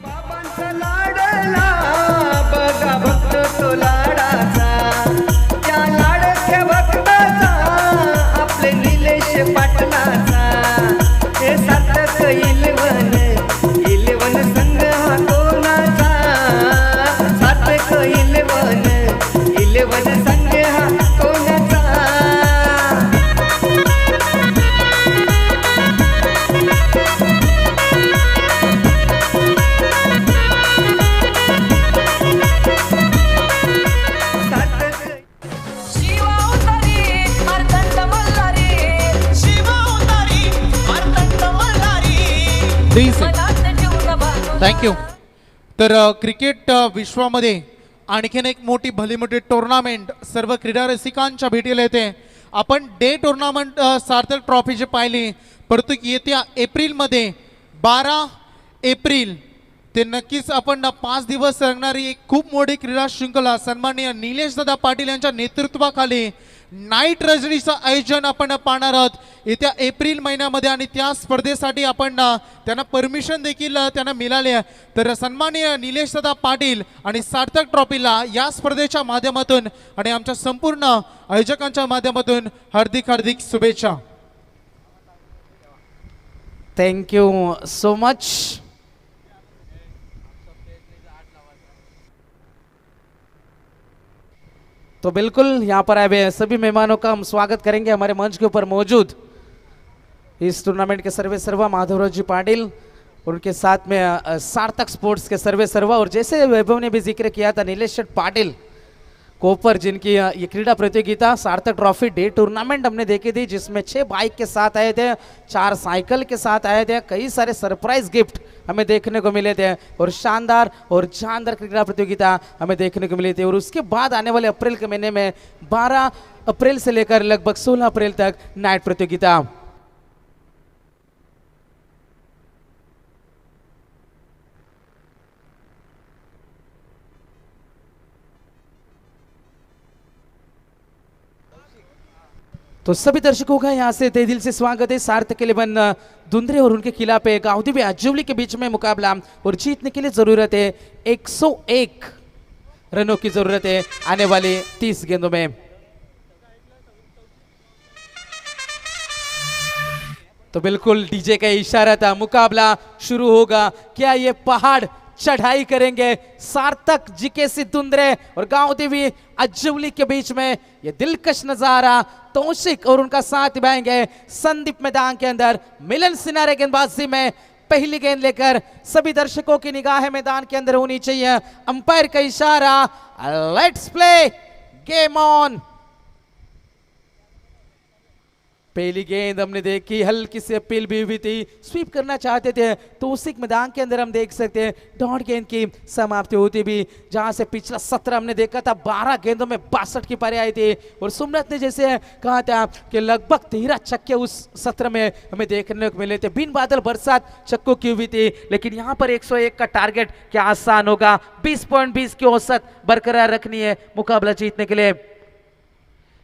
बाबांचा लाडला बघा भक्त तो लाडाचा त्या लाडक्या भक्ताचा आपले निलेश पाटलाचा हे सार्थक इलेवन संघ हा कोणाचा सार्थक इलेवन संघ हा कोणाचा. Please thank you. तर क्रिकेट विश्वामध्ये आणखीन एक मोठी भली मोठी टुर्नामेंट सर्व क्रीडा रसिकांच्या भेटीला येते. आपण डे टुर्नामेंट सार्थक ट्रॉफी जी पाहिली, परंतु येत्या एप्रिलमध्ये 12 एप्रिल ते नक्कीच आपण 5 दिवस रंगणारी एक खूप मोठी क्रीडा शृंखला सन्माननीय निलेश दादा पाटील यांच्या नेतृत्वाखाली नाईट रजनीचं आयोजन आपण पाहणार आहोत येत्या एप्रिल महिन्यामध्ये. आणि त्या स्पर्धेसाठी आपण त्यांना परमिशन देखील त्यांना मिळाली आहे. तर सन्माननीय निलेश दादा पाटील आणि सार्थक ट्रॉफीला या स्पर्धेच्या माध्यमातून आणि आमच्या संपूर्ण आयोजकांच्या माध्यमातून हार्दिक हार्दिक शुभेच्छा. Thank you so much. तो बिल्कुल यहाँ पर आए हुए सभी मेहमानों का हम स्वागत करेंगे हमारे मंच के ऊपर मौजूद इस टूर्नामेंट के सर्वे सर्वा माधवराव जी पाटिल और उनके साथ में सार्थक स्पोर्ट्स के सर्वे सर्वा, और जैसे वैभव ने भी जिक्र किया था नीलेश शेठ पाटिल कोपर जिनकी ये क्रीडा प्रतियोगिता सार्थक ट्रॉफी डे टूर्नामेंट हमने देखी थी, जिसमें 6 बाइक के साथ आए थे, 4 साइकिल के साथ आए थे, कई सारे सरप्राइज गिफ्ट हमें देखने को मिले थे और शानदार और जानदार क्रीडा प्रतियोगिता हमें देखने को मिली थी. और उसके बाद आने वाले अप्रैल के महीने में 12 अप्रैल से लेकर लगभग 16 अप्रैल तक नाइट प्रतियोगिता. तो सभी दर्शकों का यहाँ से तहे दिल से स्वागत है. सार्थक 11 धुंधरे और उनके खिलाफ है गाउदी अज्जवली के बीच में मुकाबला, और जीतने के लिए जरूरत है 101 रनों की जरूरत है आने वाले 30 गेंदों में. तो बिल्कुल डीजे का इशारा था, मुकाबला शुरू होगा. क्या ये पहाड़ चढ़ाई करेंगे सार्थक जीके धुंधरे और गांव देवी अज्जवली के बीच में? ये दिलकश नजारा तौशिक और उनका साथ निभाएंगे. संदीप मैदान के अंदर मिलन सिनारे गेंदबाजी में पहली गेंद लेकर सभी दर्शकों की निगाहें मैदान के अंदर होनी चाहिए. अंपायर का इशारा, लेट्स प्ले गेम ऑन. पहली गेंद हमने देखी, हल्की सी अपील भी हुई थी, स्वीप करना चाहते थे तो उसी मैदान के अंदर हम देख सकते हैं डॉट गेंद की समाप्ति होती भी, जहां से पिछला 17 हमने देखा था 12 गेंदों में 62 की पारी आई थी. और सुमरत ने जैसे कहा था कि लगभग 13 छक्के उस सत्र में हमें देखने को मिले थे. बिन बादल बरसात छक्कों की हुई थी, लेकिन यहाँ पर 101 का टारगेट क्या आसान होगा? 20.20 की औसत बरकरार रखनी है मुकाबला जीतने के लिए.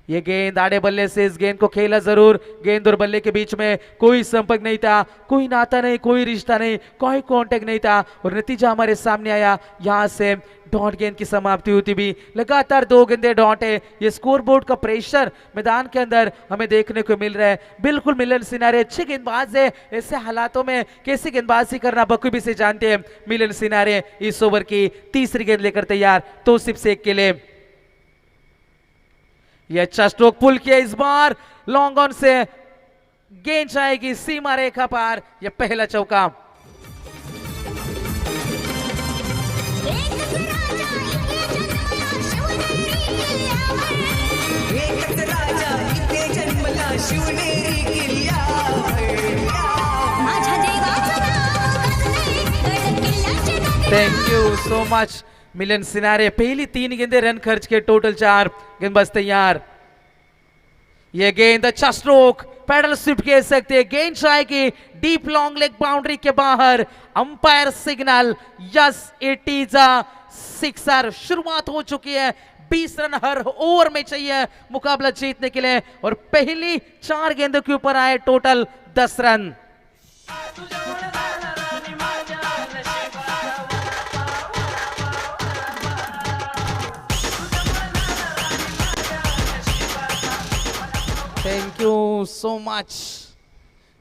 ये गेंद आड़े बल्ले से इस गेंद को खेला जरूर. गेंद और बल्ले के बीच में कोई संपर्क नहीं था, कोई नाता नहीं, कोई रिश्ता नहीं, कोई कांटेक्ट नहीं था, और नतीजा हमारे सामने आया. यहां से डॉट गेंद की समाप्ति होती भी. लगातार 2 गेंदे डॉट है. ये स्कोरबोर्ड का प्रेशर मैदान के अंदर हमें देखने को मिल रहा है. बिल्कुल मिलन सिनारे अच्छे गेंदबाज है, ऐसे हालातों में कैसे गेंदबाजी करना बखूबी से जानते हैं मिलन सिनारे. इस ओवर की तीसरी गेंद लेकर तैयार तौसिफ शेख के लिए. ये अच्छा स्ट्रोक पुल किया इस बार, लॉन्ग ऑन से गेंद जाएगी सीमा रेखा पार. यह पहला चौका. Thank you so much Milan Sinare. पहली 3 गेंदे रन खर्च के, टोटल 4 गेंदबाज तैयार. ये गेंद अच्छा स्ट्रोक, पैडल स्विफ्ट कह सकते हैं. गेंद जाएगी डीप लॉन्ग लेग बाउंड्री के बाहर. Umpire signal, yes it is a sixer. शुरुआत हो चुकी है. 20 रन हर ओवर में चाहिए मुकाबला जीतने के लिए, और पहली 4 गेंदों के ऊपर आए total 10 run. Thank you so much.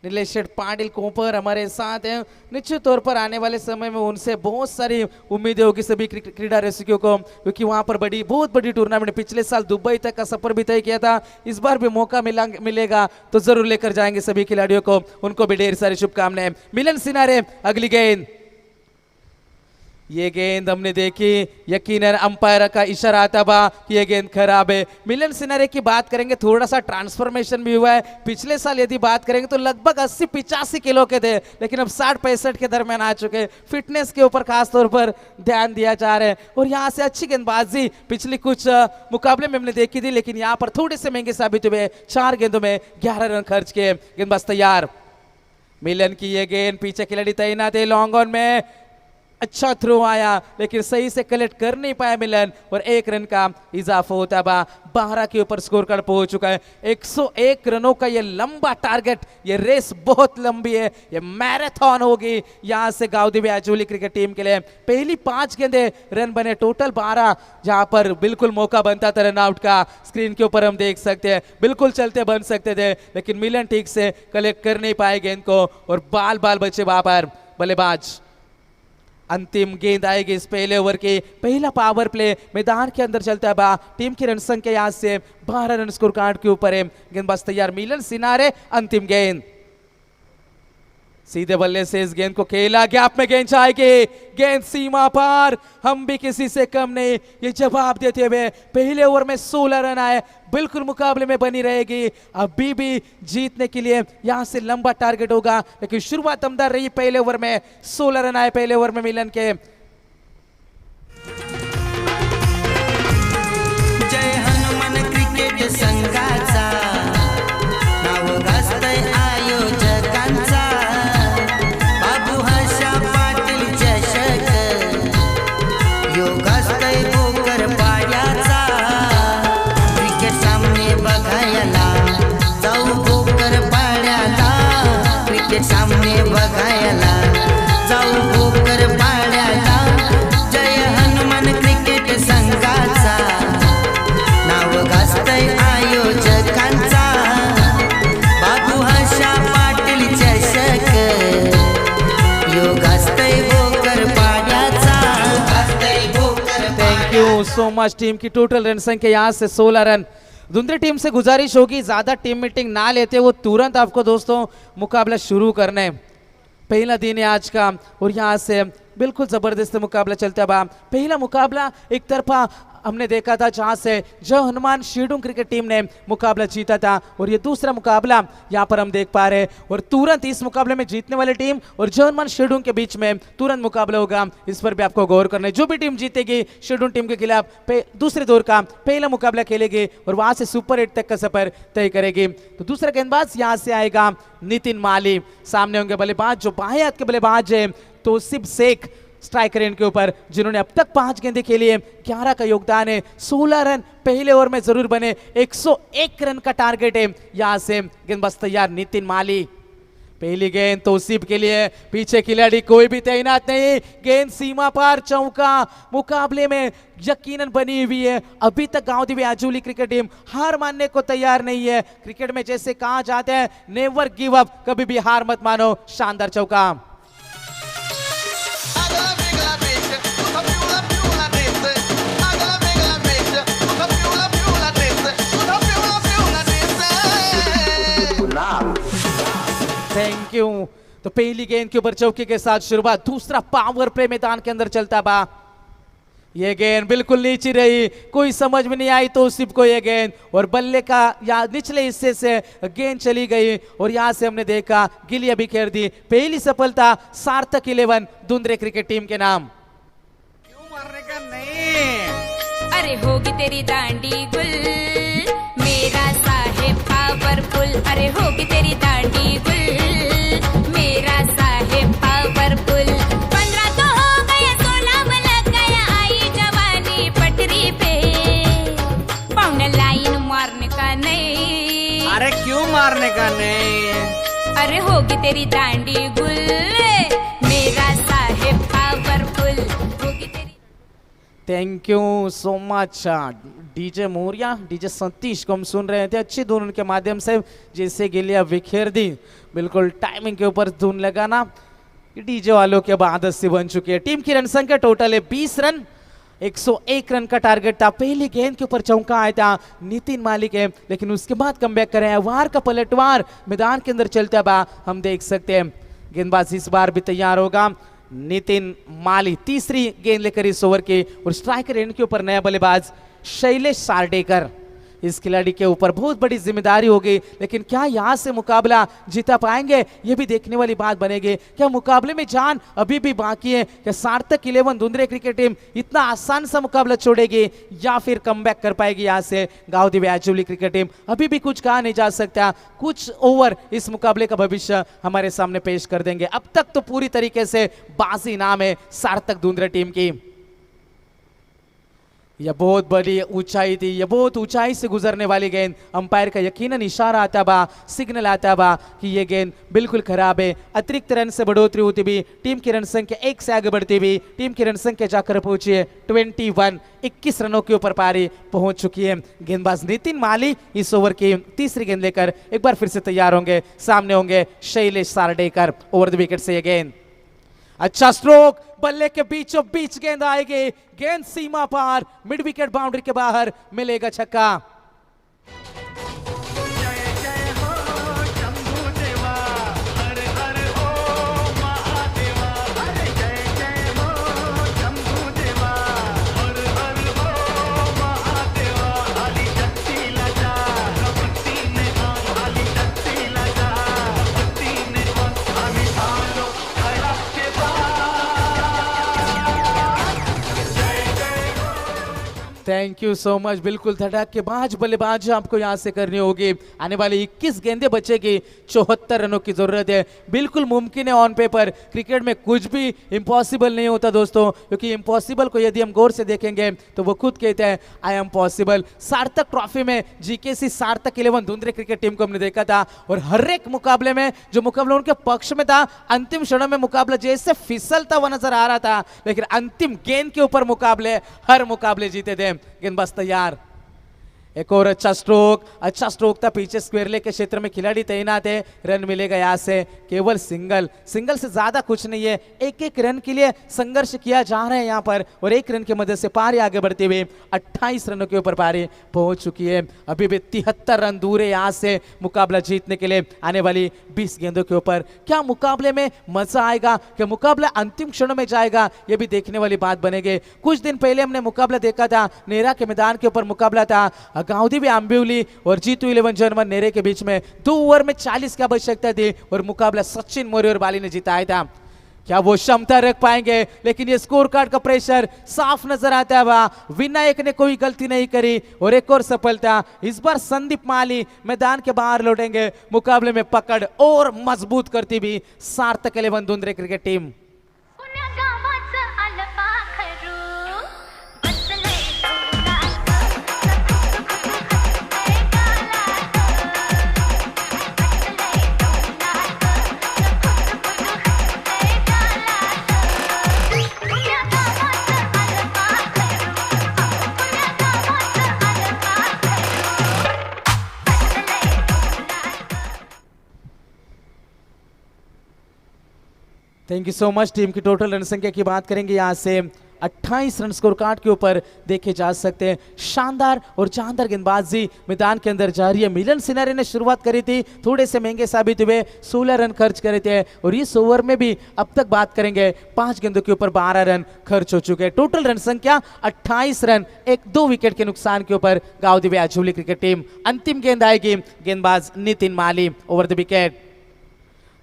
Nilesh Sheth Patil Kopar हमारे साथ हैं. निश्चित तौर पर आने वाले समय में उनसे बहुत सारी उम्मीदें होगी सभी क्रीडा रसिकों को, क्योंकि वहां पर बहुत बड़ी टूर्नामेंट, पिछले साल दुबई तक का सफर भी तय किया था. इस बार भी मौका मिलेगा तो जरूर लेकर जाएंगे सभी खिलाड़ियों को. उनको भी ढेर सारी शुभकामनाएं. मिलन सिनारे अगली गेंद. ये गेंद हमने देखी, यकीनन अंपायर का इशारा आता बा कि ये गेंद खराब है। मिलन सिनारे की बात करेंगे, थोड़ा सा ट्रांसफॉर्मेशन भी हुआ है। पिछले साल यदि बात करेंगे तो लगभग 80-85 किलो के थे, लेकिन अब 60-65 के दरमियान आ चुके। फिटनेस के ऊपर खास तौर पर ध्यान दिया जा रहा है और यहाँ से अच्छी गेंदबाजी पिछली कुछ मुकाबले में हमने देखी थी, लेकिन यहाँ पर थोड़े से महंगे साबित हुए। 4 गेंदों में 11 रन खर्च किए। गेंदबाज तैयार, मिलन की ये गेंद, पीछे खिलाड़ी तैनात है। लॉन्ग ऑन में अच्छा थ्रो आया, लेकिन सही से कलेक्ट कर नहीं पाया मिलन और 1 रन का इजाफा होता बा। 12 के ऊपर स्कोर कार्ड पहुंच चुका है। 101 रनों का ये लंबा टारगेट, ये रेस बहुत लंबी है, ये मैराथन होगी यहां से गांव आजोली क्रिकेट टीम के लिए। पहली 5 गेंदे रन बने, टोटल 12, जहां पर बिल्कुल मौका बनता था रन आउट का। स्क्रीन के ऊपर हम देख सकते हैं बिल्कुल चलते बन सकते थे, लेकिन मिलन ठीक से कलेक्ट कर नहीं पाए गेंद को और बाल बचे वहां पर बल्लेबाज। अंतिम गेंद आएगी इस पहले ओवर की। पहला पावर प्ले मैदान के अंदर चलता है बा। टीम की रन संख्या यहाँ से 12 रन स्कोर कार्ड के ऊपर है। गेंदबाज तैयार, मिलन सिनारे, अंतिम गेंद सीधे बल्ले से इस गेंद को खेला, गैप में गेंद जाएगी, गेंद सीमा पार, हम भी किसी से कम नहीं। ये जवाब देते हुए पहले ओवर में 16 रन आए, बिल्कुल मुकाबले में बनी रहेगी। अभी भी जीतने के लिए यहां से लंबा टारगेट होगा, लेकिन शुरुआत दमदार रही। पहले ओवर में 16 रन आए पहले ओवर में मिलन के। जय हनुमान क्रिकेट संघाचा नाव गाजतंय आयोजकांचा, बाबू हर्षा पाटील चषक यो गाजतंय भोकर पाड्याचा। क्रिकेट सामने बघायला जाऊ भोकर पाड्याला, क्रिकेट सामने बघायला जाऊ भोकर पाड्याला। जय हनुमान क्रिकेट संघाचा नाव गाजतंय आयोजकांचा, बाबू हर्षा पाटील चषक यो गाजतंय भोकर पाड्याचा, गाजतंय Bhokar thank you so much. Team की टोटल रन संख्या यहाँ से 16 रन। दूसरी टीम से गुजारिश होगी ज्यादा टीम मीटिंग ना लेते वो तुरंत आपको दोस्तों मुकाबला शुरू करना है। पहला दिन है आज का और यहाँ से बिल्कुल जबरदस्त मुकाबला चलता बा। पहला मुकाबला एक तरफा हमने देखा था जहां से जय हनुमान शीडुंग क्रिकेट टीम ने मुकाबला जीता था और ये दूसरा मुकाबला यहाँ पर हम देख पा रहे हैं और तुरंत इस मुकाबले में जीतने वाली टीम और जय हनुमान शीडुंग के बीच में तुरंत मुकाबला होगा। इस पर भी आपको गौर करना है। जो भी टीम जीतेगी शीडुंग टीम के खिलाफ दूसरे दौर का पहला मुकाबला खेलेगी और वहां से सुपर 8 तक का सफर तय करेगी। तो दूसरा गेंदबाज यहाँ से आएगा नितिन माली, सामने होंगे बल्लेबाज जो बाएं हाथ के बल्लेबाज है तौसीफ शेख स्ट्राइकर इनके ऊपर, जिन्होंने अब तक 5 गेंदें खेली है, 11 का योगदान है। 16 रन पहले ओवर में जरूर बने, 101 रन का टारगेट है। यहां से गेंदबाज तैयार नितिन माली, पहली गेंद तौसीफ के लिए, पीछे खिलाड़ी कोई भी तैनात नहीं, गेंद सीमा पार, चौका। मुकाबले में यकीनन बनी हुई है। अभी तक गांव आजोली क्रिकेट टीम हार मानने को तैयार नहीं है। क्रिकेट में जैसे कहा जाता है नेवर गिव अप, कभी भी हार मत मानो। शानदार चौका। आगला वेगळा देश तुझा पिवळा पिवळा देश, आगला वेगळा देश तुझा पिवळा पिवळा देश, तुझा पिवळा पिवळा देश। Thank you. तो पहली गेंद के ऊपर चौके के साथ शुरुआत, दूसरा पावर प्ले मैदान के अंदर चलता बा। ये गेंद बिल्कुल नीचे रही, कोई समझ में नहीं आई तौसीफ को ये गेंद और बल्ले का या निचले हिस्से से गेंद चली गई और यहां से हमने देखा गिलिया भी खेर दी। पहली सफलता सार्थक 11 दुंद्रे क्रिकेट टीम के नाम। क्यों मारने का नहीं? अरे होगी तेरी दांडी गुल मेरा साहेब पावरफुल, अरे होगी तेरी दांडी गुल मेरा साहेब पावरफुल। 15 तो हो गया 16 में लग गया आई जवानी पटरी पे, पाउंड लाइन मारने का नहीं। अरे क्यों मारने का नहीं? अरे होगी तेरी दांडी गुल मेरा साहेब पावरफुल, होगी तेरी। Thank you so much DJ Maurya, DJ Satish को हम सुन रहे थे। अच्छी धुन उनके माध्यम से जैसे गिलिया बिखेर दी, बिल्कुल टाइमिंग के ऊपर धुन लगाना डीजे वालों के अब आदत से बन चुकी है। टीम की रन संख्या टोटल है 20 रन, 101 रन का टारगेट था। पहली गेंद के ऊपर चौका आया था नितिन माली के, लेकिन उसके बाद कमबैक करे हैं। वार का पलटवार मैदान के अंदर चलता बा हम देख सकते हैं। गेंदबाज इस बार भी तैयार होगा। नितिन माली तीसरी गेंद लेकर इस ओवर के, और स्ट्राइकर एंड के ऊपर नया बल्लेबाज शैलेश सारडेकर। इस खिलाड़ी के ऊपर बहुत बड़ी जिम्मेदारी होगी, लेकिन क्या यहाँ से मुकाबला जीता पाएंगे ये भी देखने वाली बात बनेगी। क्या मुकाबले में जान अभी भी बाकी है? क्या सार्थक 11 धुंधरे क्रिकेट टीम इतना आसान सा मुकाबला छोड़ेगी या फिर कमबैक कर पाएगी यहाँ से गांव आजूली क्रिकेट टीम? अभी भी कुछ कहा नहीं जा सकता। कुछ ओवर इस मुकाबले का भविष्य हमारे सामने पेश कर देंगे। अब तक तो पूरी तरीके से बाजी नाम है सार्थक धुंधरे टीम की। यह बहुत बड़ी ऊंचाई थी, यह बहुत ऊंचाई से गुजरने वाली गेंद। अंपायर का यकीनन इशारा आता बा, सिग्नल आता बा कि यह गेंद बिल्कुल खराब है। अतिरिक्त रन से बढ़ोतरी होती भी, टीम की रन संख्या 1 से आगे बढ़ती भी, टीम की रन संख्या जाकर पहुंची है 21 रनों के ऊपर पारी पहुंच चुकी है। गेंदबाज नितिन माली इस ओवर की तीसरी गेंद लेकर एक बार फिर से तैयार होंगे। सामने होंगे शैलेश सारडेकर। ओवर द विकेट से यह गेंद, अच्छा स्ट्रोक, बल्ले के बीचों बीच गेंद आएगी, गेंद सीमा पार, मिड विकेट बाउंड्री के बाहर, मिलेगा छक्का। Thank you so much. बिल्कुल धड़ाकेबाज बल्लेबाज आपको यहां से करनी होगी। आने वाली 21 गेंदें बचेगी, 74 रनों की जरूरत है। बिल्कुल मुमकिन है ऑन पेपर। क्रिकेट में कुछ भी इम्पॉसिबल नहीं होता दोस्तों, क्योंकि इम्पॉसिबल को यदि हम गौर से देखेंगे तो वो खुद कहते हैं I am possible. Sarthak trophy में जीकेसी सार्थक 11 धुंधरे क्रिकेट टीम को हमने देखा था, और हर एक मुकाबले में जो मुकाबला उनके पक्ष में था, अंतिम क्षणों में मुकाबला जैसे फिसलता हुआ नजर आ रहा था, लेकिन अंतिम गेंद के ऊपर मुकाबले हर मुकाबले जीते थे। गेंदबाज तैयार, एक और अच्छा स्ट्रोक था। पीछे स्क्वायर लेग के क्षेत्र में खिलाड़ी तैनात है। रन मिलेगा यहाँ से केवल सिंगल से ज्यादा कुछ नहीं है। एक रन के लिए संघर्ष किया जा रहा है यहाँ पर, और 1 रन की मदद से पारी आगे बढ़ते हुए 28 रनों के ऊपर पारी पहुंच चुकी है। अभी भी 73 रन दूर है यहाँ से मुकाबला जीतने के लिए। आने वाली 20 गेंदों के ऊपर क्या मुकाबले में मजा आएगा? क्या मुकाबला अंतिम क्षणों में जाएगा? ये भी देखने वाली बात बनेगी। कुछ दिन पहले हमने मुकाबला देखा था, नेरा के मैदान के ऊपर मुकाबला था। गांधी आंबिवली और जीतू 11 जर्मन नेरे के बीच में 2 ओवर में 40 की आवश्यकता थी, और मुकाबला सचिन मौर्य और बाली ने जिताया था। क्या वो क्षमता रख पाएंगे? लेकिन ये स्कोर कार्ड का प्रेशर साफ नजर आता है। विनायक ने कोई गलती नहीं करी, और एक और सफलता। इस बार संदीप माली मैदान के बाहर लौटेंगे। मुकाबले में पकड़ और मजबूत करती भी Sarthak 11 Dhundhare cricket team. Thank you so much. Team की टोटल रन संख्या की बात करेंगे, यहाँ से 28 रन स्कोर कार्ड के ऊपर देखे जा सकते हैं। शानदार और जानदार गेंदबाजी मैदान के अंदर जारी है। मिलन सिनारे ने शुरुआत करी थी, थोड़े से महंगे साबित हुए, 16 रन खर्च करे थे, और इस ओवर में भी अब तक बात करेंगे 5 गेंदों के ऊपर 12 रन खर्च हो चुके हैं। टोटल रन संख्या 28 रन, 1-2 विकेट के नुकसान के ऊपर गांव आजूली क्रिकेट टीम। अंतिम गेंद आएगी, गेंदबाज नितिन माली। ओवर द विकेट,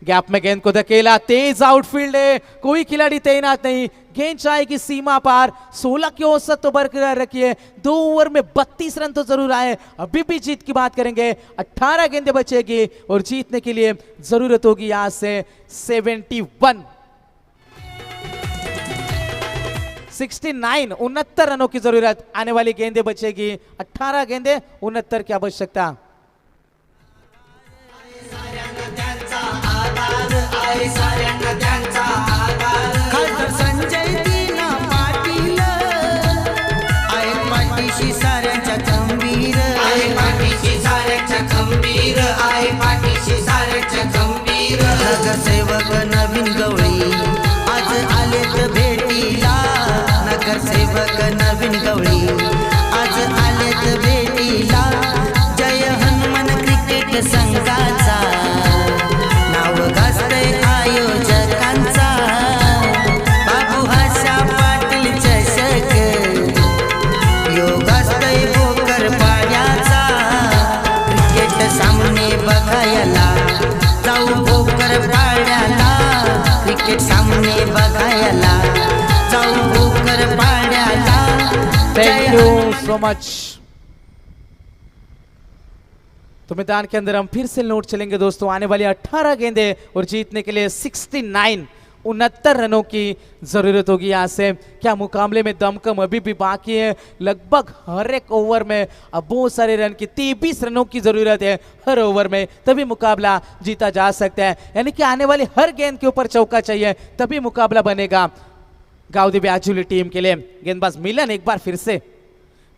गैप में गेंद को धकेला, तेज आउटफील्ड है, कोई खिलाड़ी तैनात नहीं। गेंद जाएगी सीमा पार। 16 की औसत तो बरकरार रखिए। 2 ओवर में 32 रन तो जरूर आए। अभी भी जीत की बात करेंगे, 18 गेंदें बचेगी, और जीतने के लिए जरूरत होगी यहां से 69 रनों की जरूरत। आने वाली गेंदें बचेगी 18 गेंदें, 69 की आवश्यकता। खासदार संजय दीना पाटील आहे पाठीशी साऱ्यांच्या खंबीर, आहे पाठीशी साऱ्यांच्या खंबीर, आहे पाठीशी साऱ्यांच्या खंबीर. नगरसेवक नवीन गवळी आज आलेत भेटीला, नगरसेवक नवीन गवळी आज आलेत भेटीला. जय हनुमान क्रिकेट संघाचा नाव गाजतंय आयोजकांचा, क्रिकेट सामने बघायला जाऊ भोकर पाड्याला. Thank you so much. तो मैदान के अंदर हम फिर से नोट चलेंगे दोस्तों. आने वाली 18 गेंदे और जीतने के लिए 69 रनों की जरूरत होगी. यहाँ से क्या मुकाबले में दमकम अभी भी बाकी है. लगभग हर एक ओवर में अब बहुत सारे रन की 23 रनों की जरूरत है हर ओवर में, तभी मुकाबला जीता जा सकता है. यानी कि आने वाली हर गेंद के ऊपर चौका चाहिए तभी मुकाबला बनेगा गावदेवी आजुली टीम के लिए. गेंदबाज मिलन एक बार फिर से.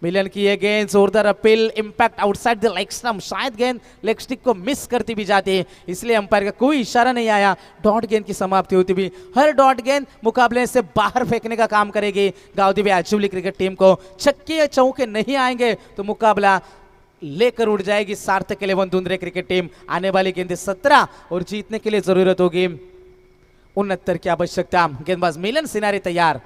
मिलन की ये गेंद जोरदार appeal, impact outside the leg stump. शायद गेंद लेग स्टिक को मिस करती भी जाती है, इसलिए अंपायर का कोई इशारा नहीं आया. डॉट गेंद की समाप्ति होती भी. हर डॉट गेंद मुकाबले से बाहर फेंकने का काम करेगी गावदेवी आजुली क्रिकेट टीम को. छक्के या चौके नहीं आएंगे तो मुकाबला लेकर उड़ जाएगी सार्थक 11 दुंदरे क्रिकेट टीम. आने वाली गेंदें 17 और जीतने के लिए जरूरत होगी 69 की आवश्यकता. गेंदबाज मिलन सिनारे तैयार.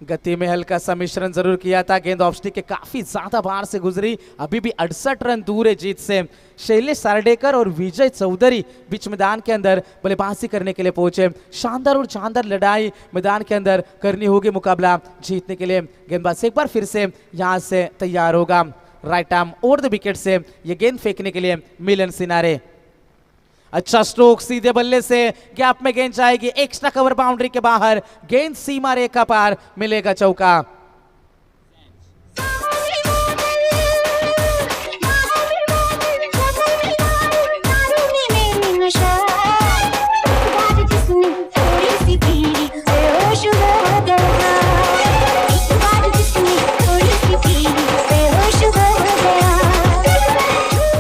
गति में हल्का सा मिश्रण जरूर किया था. गेंद ऑफ स्टिक के काफी ज्यादा बाहर से गुजरी. अभी भी 68 रन दूर है जीत से. शैलेश सारडेकर और विजय चौधरी बीच मैदान के अंदर बल्लेबाजी करने के लिए पहुंचे. शानदार और शानदार लड़ाई मैदान के अंदर करनी होगी मुकाबला जीतने के लिए. गेंदबाज एक बार फिर से यहां से तैयार होगा. Right arm over the wicket से ये गेंद फेंकने के लिए मिलन सिनारे. अच्छा स्ट्रोक, सीधे बल्ले से गैप में गेंद जाएगी. एक्स्ट्रा कवर बाउंड्री के बाहर. गेंद सीमा रेखा पार. मिलेगा चौका.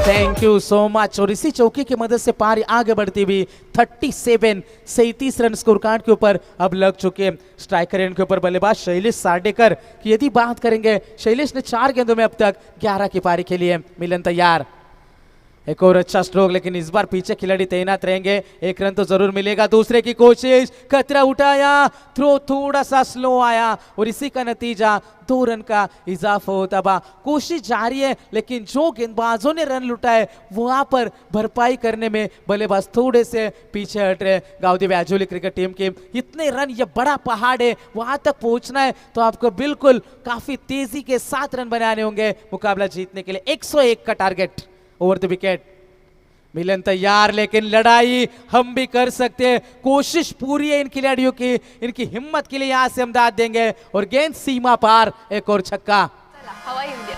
Thank you so much. और इसी चौकी की मदद से पारी आगे बढ़ती हुई 37 रन स्कोर कार्ड के ऊपर अब लग चुके. स्ट्राइकर एंड के ऊपर बल्लेबाज शैलेश सारडेकर की यदि बात करेंगे, शैलेश ने 4 गेंदों में अब तक 11 की पारी खेली है. मिलन तैयार. एक और अच्छा स्ट्रोक, लेकिन इस बार पीछे खिलाड़ी तैनात रहेंगे. 1 रन तो जरूर मिलेगा. दूसरे की कोशिश, खतरा उठाया, थ्रो थोड़ा सा स्लो आया और इसी का नतीजा 2 रन का इजाफा होता बा. कोशिश जारी है, लेकिन जो गेंदबाजों ने रन लुटाए वहां पर भरपाई करने में बल्लेबाज थोड़े से पीछे हट रहे. गावदेवी आजुली क्रिकेट टीम के इतने रन, ये बड़ा पहाड़ है, वहां तक पहुंचना है तो आपको बिल्कुल काफी तेजी के साथ रन बनाने होंगे मुकाबला जीतने के लिए. 101 का टारगेट ओवर द विकेट. मिलन तैयार, लेकिन लड़ाई हम भी कर सकते हैं. कोशिश पूरी है इन खिलाड़ियों की. इनकी हिम्मत के लिए यहां से हम दाद देंगे और गेंद सीमा पार. एक और छक्का. हवा येऊ द्या.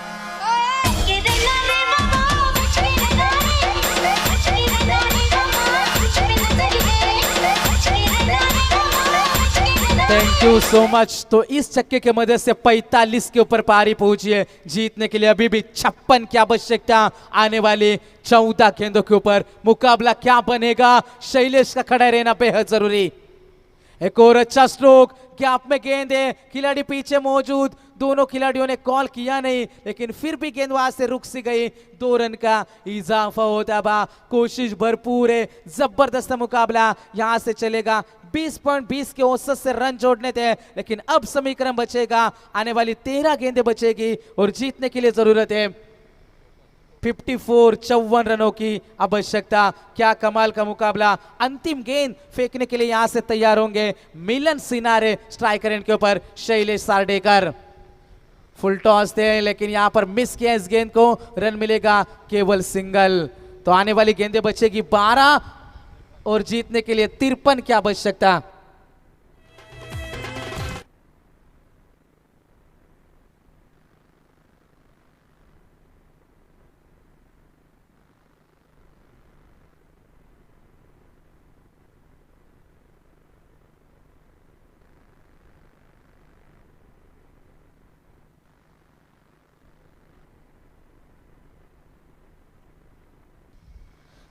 Thank you so much. तो इस छक्के के मदद से 45 के ऊपर पारी पहुंची है. जीतने के लिए अभी भी 56 की आवश्यकता. आने वाले 14 गेंदों के ऊपर मुकाबला क्या बनेगा, शैलेश का खड़ा रहना बेहद जरूरी. एक और अच्छा स्ट्रोक, गैप में गेंद है, खिलाड़ी पीछे मौजूद. दोनों खिलाड़ियों ने कॉल किया नहीं, लेकिन फिर भी गेंद वहां से रुक सी गई. 2 रन का इजाफा होता बा. कोशिश भरपूर है, जबरदस्त मुकाबला यहां से चलेगा. 20.20 के औसत से रन जोड़ने थे, लेकिन अब समीकरण बचेगा. आने वाली 13 गेंदें बचेगी और जीतने के लिए जरूरत है 54 रनों की आवश्यकता. क्या कमाल का मुकाबला. अंतिम गेंद फेंकने के लिए यहां से तैयार होंगे मिलन सिनारे. स्ट्राइकर एंड के ऊपर शैलेश सारडेकर. फुल टॉस थे, लेकिन यहां पर मिस किया इस गेंद को. रन मिलेगा केवल सिंगल. तो आने वाली गेंदें बचेगी 12 और जीतने के लिए 53 की आवश्यकता.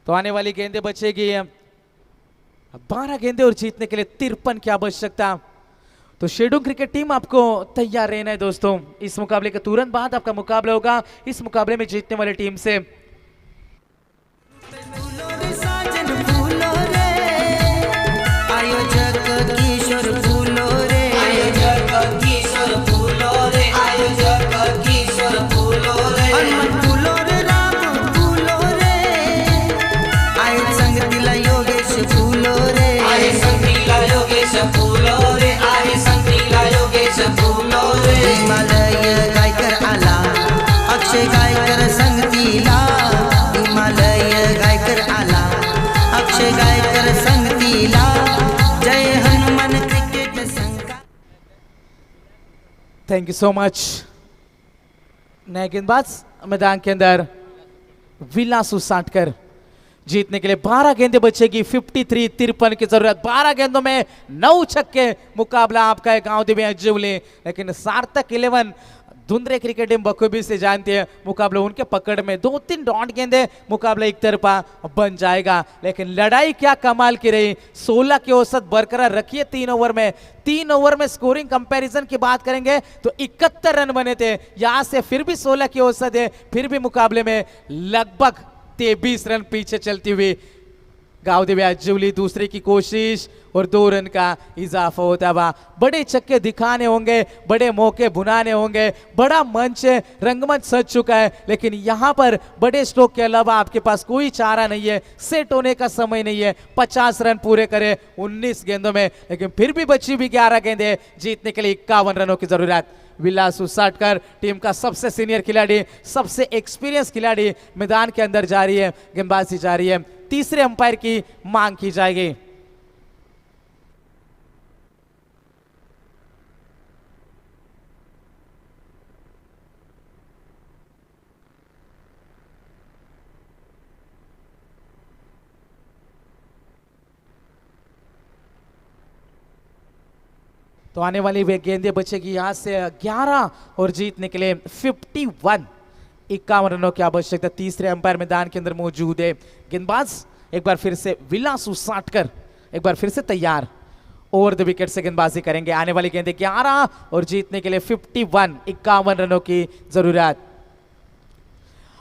तो आने वाली गेंदें बचेगी 12 गेंदें और जीतने के लिए 53 की आवश्यकता. तो शेडूंग क्रिकेट टीम आपको तैयार रहना है दोस्तों. इस मुकाबले के तुरंत बाद आपका मुकाबला होगा इस मुकाबले में जीतने वाली टीम से. फूलो रे साजन फूलो रे, आयोजक किशोर फूलो रे, आयोजक किशोर फूलो रे, आयोजक किशोर फूलो रे, हनुमान फूलो रे, राम फूलो रे, आयोग संगतीला योगेश फूलो रे, आयोग संगतीला अक्षय गायकर संगतीला हिमालय गायकर आला अक्षय गायकर संगतीला जय हनुमान क्रिकेट संघ थैंक यू सो मच। नए गेंदबाज मैदान के अंदर विलास उसाटकर जीतने के लिए 12 गेंदें बचेगी 53 की जरूरत। 12 गेंदों में 9 छक्के मुकाबला आपका है गांव देवी अज्जुले। लेकिन सार्थक 11 धुंधरे क्रिकेट टीम बखूबी से जानती है मुकाबला उनके पकड़ में 2-3 डॉट गेंदे मुकाबला एक तरफा बन जाएगा। लेकिन लड़ाई क्या कमाल की रही। 16 की औसत बरकरार रखिए 3 ओवर में। 3 ओवर में स्कोरिंग कंपैरिजन की बात करेंगे तो 71 रन बने थे। यहां से फिर भी 16 की औसत है, फिर भी मुकाबले में लगभग 23 रन पीछे चलती हुई गांव देवी अज्जुली। दूसरे की कोशिश और 2 रन का इजाफा होता हुआ। बड़े छक्के दिखाने होंगे, बड़े मौके बुनाने होंगे, बड़ा मंच रंगमंच सज चुका है। लेकिन यहां पर बड़े स्ट्रोक के अलावा आपके पास कोई चारा नहीं है, सेट होने का समय नहीं है। 50 रन पूरे करे 19 गेंदों में, लेकिन फिर भी बची भी 11 गेंदें जीतने के लिए 51 रनों की जरूरत। विलास उसाटकर टीम का सबसे सीनियर खिलाड़ी, सबसे एक्सपीरियंस खिलाड़ी मैदान के अंदर जा रही है, गेंदबाजी जा रही है। तीसरे अंपायर की मांग की जाएगी। तो आने वाली वे गेंदें बचेगी यहां से 11 और जीतने के लिए 51 रनों की आवश्यकता। तीसरे अंपायर मैदान के अंदर मौजूद है। गेंदबाज एक बार फिर से विलास उसाटकर एक बार फिर से तैयार ओवर द विकेट से गेंदबाजी करेंगे। आने वाली गेंदें 11 और जीतने के लिए 51 रनों की जरूरत।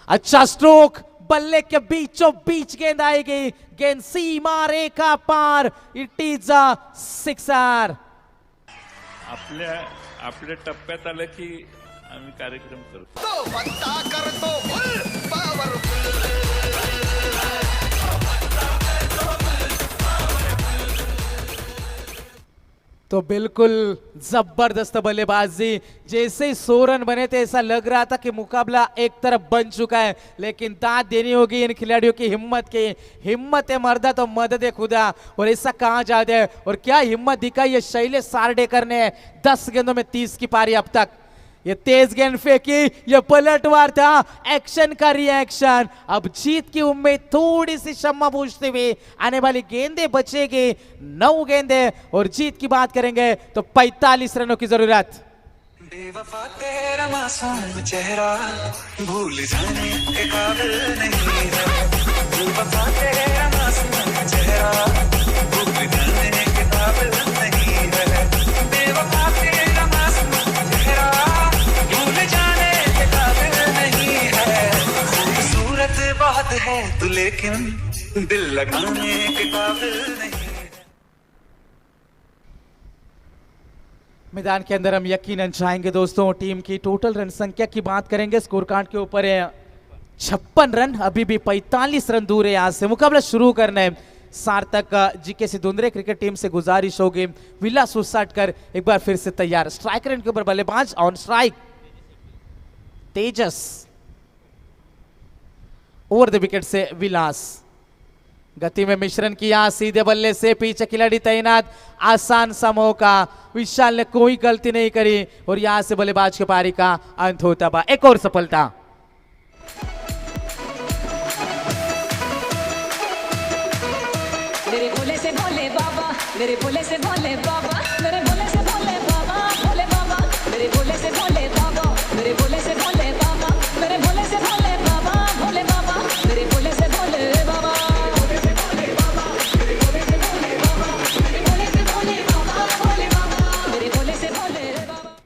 अच्छा स्ट्रोक, बल्ले के बीचों बीच गेंद आएगी, गेंद सीमा रेखा पार, इट इज अ सिक्सर। आपल्या टप्प्यात आलं की आम्ही कार्यक्रम करतो। तो बंदा करतो फुल पॉवरफुल। तो बिल्कुल जबरदस्त बल्लेबाजी। जैसे ही 100 रन बने थे ऐसा लग रहा था कि मुकाबला एक तरफ बन चुका है, लेकिन दाद देनी होगी इन खिलाड़ियों की हिम्मत की। हिम्मत है मर्दा तो मदद है खुदा, और ऐसा कहा जाता है। और क्या हिम्मत दिखाई है शैलेश सारडेकर ने। 10 गेंदों में 30 की पारी अब तक। ये तेज गेंद फेंकी, ये पलटवार था, एक्शन का रिएक्शन। अब जीत की उम्मीद थोड़ी सी शम्मा बूझते हुए आने वाली गेंदें बचेगी 9 गेंदें, और जीत की बात करेंगे तो 45 रनों की जरूरत। बेवफा तेरा मासूम चेहरा भूल जाने के काबिल नहीं है। बेवफा तेरा मासूम चेहरा भूल जाने के काबिल नहीं है। बेवफा तेरा मासूम चेहरा भूल जाने के काबिल नहीं है। खूबसूरत बहुत है तू लेकिन दिल लगाने के काबिल नहीं। मैदान के अंदर हम यकीनन चाहेंगे दोस्तों। टीम की टोटल रन संख्या की बात करेंगे, स्कोर कार्ड के ऊपर है 56 रन, अभी भी 45 रन दूर है यहाँ से। मुकाबला शुरू करना है। सार्थक जीके से धुंधरे क्रिकेट टीम से गुजारिश होगी विलास उसाटकर एक बार फिर से तैयार। स्ट्राइकर इनके ऊपर बल्लेबाज on strike Tejas, over the wicket से विलास। गति में मिश्रण किया, सीधे बल्ले से पीछे खिलाड़ी तैनात, आसान सा मौका। विशाल ने कोई गलती नहीं करी और यहां से बल्लेबाज के पारी का अंत होता हुआ। एक और सफलता। मेरे भोले से भोले बाबा, मेरे भोले से भोले बाबा, मेरे भोले से भोले बाबा, भोले बाबा, मेरे भोले से भोले बाबा, मेरे भोले से भोले बाबा, मेरे भोले से भोले बाबा, भोले बाबा, मेरे भोले से भोले बाबा, भोले से भोले बाबा, मेरे भोले से भोले बाबा, मेरे भोले से भोले बाबा, भोले बाबा, मेरे भोले से भोले बाबा।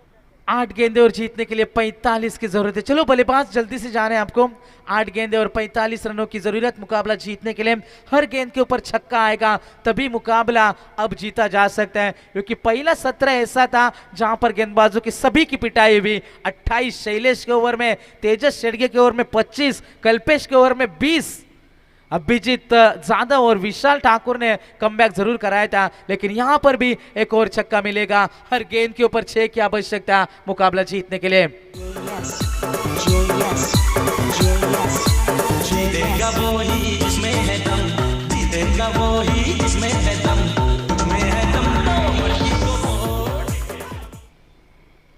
8 गेंदे और जीतने के लिए 45 की जरूरत है। चलो बल्लेबाज जल्दी से जाने आपको। 8 गेंदे और 45 रनों की जरूरत मुकाबला जीतने के लिए। हर गेंद के ऊपर छक्का आएगा तभी मुकाबला अब जीता जा सकता है, क्योंकि पहला 17 ऐसा था जहां पर गेंदबाजों की सभी की पिटाई हुई। 28 शैलेश के ओवर में, तेजस शेड़गे के ओवर में 25, कल्पेश के ओवर में 20, अभिजीत जाधव और विशाल ठाकुर ने कमबैक जरूर कराया था, लेकिन यहां पर भी एक और छक्का मिलेगा। हर गेंद के ऊपर 6 की आवश्यकता मुकाबला जीतने के लिए।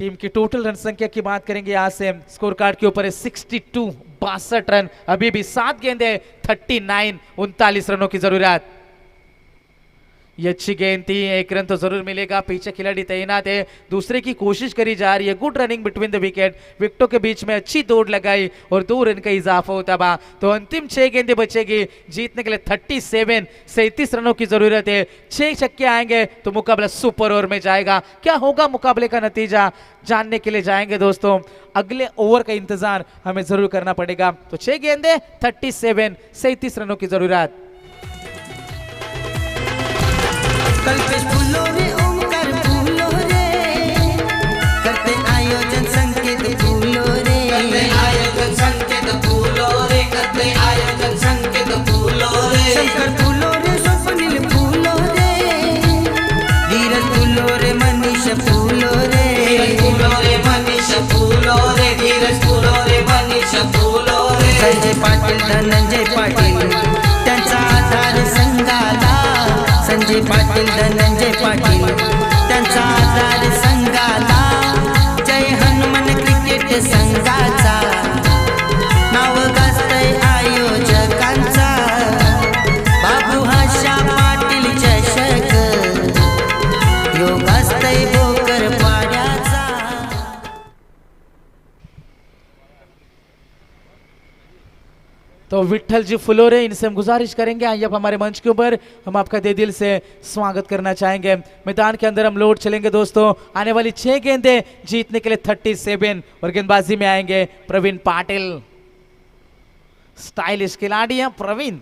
टीम की टोटल रन संख्या की बात करेंगे यहाँ से स्कोर कार्ड के ऊपर है 62 62 रन, अभी भी 7 गेंदे 39 39 रनों की जरूरत। ये अच्छी गेंद थी, एक रन तो जरूर मिलेगा, पीछे खिलाड़ी तैनात है, दूसरे की कोशिश करी जा रही है। Good running between the wicket, विकेटों के बीच में अच्छी दौड़ लगाई और 2 रन का इजाफा होता बा। तो अंतिम 6 गेंदें बचेगी जीतने के लिए 37 रनों की जरूरत है। 6 छक्के आएंगे तो मुकाबला सुपर ओवर में जाएगा। क्या होगा मुकाबले का नतीजा जानने के लिए जाएंगे दोस्तों, अगले ओवर का इंतजार हमें जरूर करना पड़ेगा। तो 6 गेंदें 37 रनों की जरूरत। कल्पेश फूलो रे ओमकार फूलो रे, करते आयोजन संकेत फूलो रे, करते आयोजन संकेत फूलो रे, करते आयोजन संकेत फूलो रे, शंकर फूलो रे स्वप्निल फूलो रे, धीरज फूलो रे मनीष फूलो रे, धीरज फूलो रे मनीष फूलो रे, धीरज फूलो रे मनीष फूलो रे, संजय पाटील धनंजय पाटील त्यांचा आधार संघाला, संजय पाटील धनंजय पाटील त्यांचा आधार संघाला, जय हनुमान क्रिकेट संघाचा नाव गाजतंय आयोजकांचा, बाबू हाशा पाटील चषक योग गाजतंय भोकर पाड्याचा। तो विठल जी फुलोरे, इनसे हम गुजारिश करेंगे आइए अब हमारे मंच के ऊपर, हम आपका दे दिल से स्वागत करना चाहेंगे। मैदान के अंदर हम लौट चलेंगे दोस्तों, आने वाली 6 गेंदें जीतने के लिए 37 और गेंदबाजी में आएंगे प्रवीण पाटिल। स्टाइलिश खिलाड़ी हैं प्रवीण।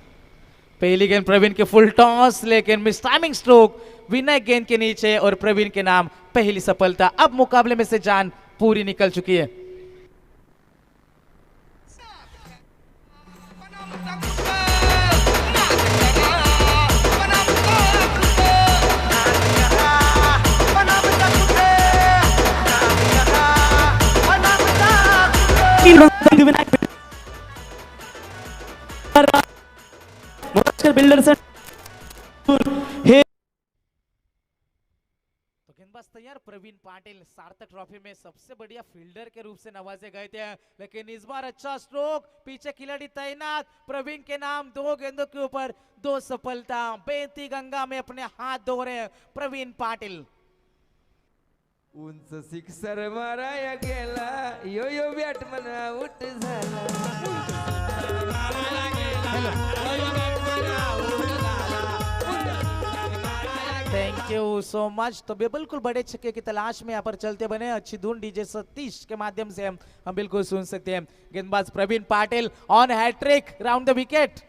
पहली गेंद प्रवीण के फुल टॉस, लेकिन मिस टाइमिंग स्ट्रोक विनय गेंद के नीचे और प्रवीण के नाम पहली सफलता। अब मुकाबले में से जान पूरी निकल चुकी है। बिल्डर्स गेंदबाज तैयार प्रवीण पाटिल सार्थक ट्रॉफी में सबसे बढ़िया फील्डर के रूप से नवाजे गए थे, लेकिन इस बार अच्छा स्ट्रोक, पीछे खिलाड़ी तैनात, प्रवीण के नाम 2 गेंदों के ऊपर 2 सफलता। बेती गंगा में अपने हाथ धो रहे हैं प्रवीण पाटिल। उंच सिक्सर माराया गेला, यो यो बॅटमन आउट झाला। Thank you so much. तो बिल्कुल बड़े छक्के की तलाश में यहाँ पर चलते बने, अच्छी धुन डीजे सतीश के माध्यम से हम बिल्कुल सुन सकते हैं। गेंदबाज Pravin Patil on hat trick round the wicket.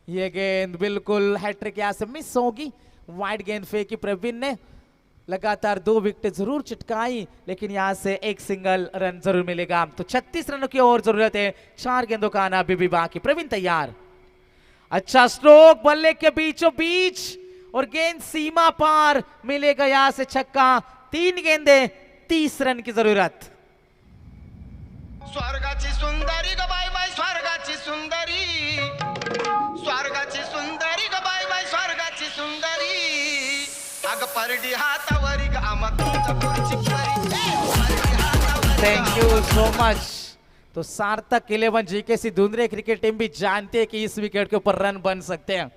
ये गेंद बिल्कुल हैट्रिक यहाँ से मिस होगी, वाइड गेंद फेंकी प्रवीण ने, लगातार 2 विकेट जरूर चिटकाई, लेकिन यहां से एक सिंगल रन जरूर मिलेगा। तो 36 रनों की और जरूरत है, 4 गेंदों का आना अभी भी बाकी। प्रवीण तैयार, अच्छा स्ट्रोक बल्ले के बीचों बीच और गेंद सीमा पार, मिलेगा यहां से छक्का। 3 गेंदे 30 रन की जरूरत। स्वर्गाची सुंदरी ग बाय बाय, स्वर्गाची सुंदरी, स्वर्गाची सुंदरी ग बाय बाय, स्वर्गाची सुंदरी, अग परडी हातावरी ग आम्हा तुमचा पुढची थैंक यू सो मच। तो सार्थक 11 जीकेसी धुंधरे क्रिकेट टीम भी जानते हैं कि इस विकेट के ऊपर रन बन सकते हैं।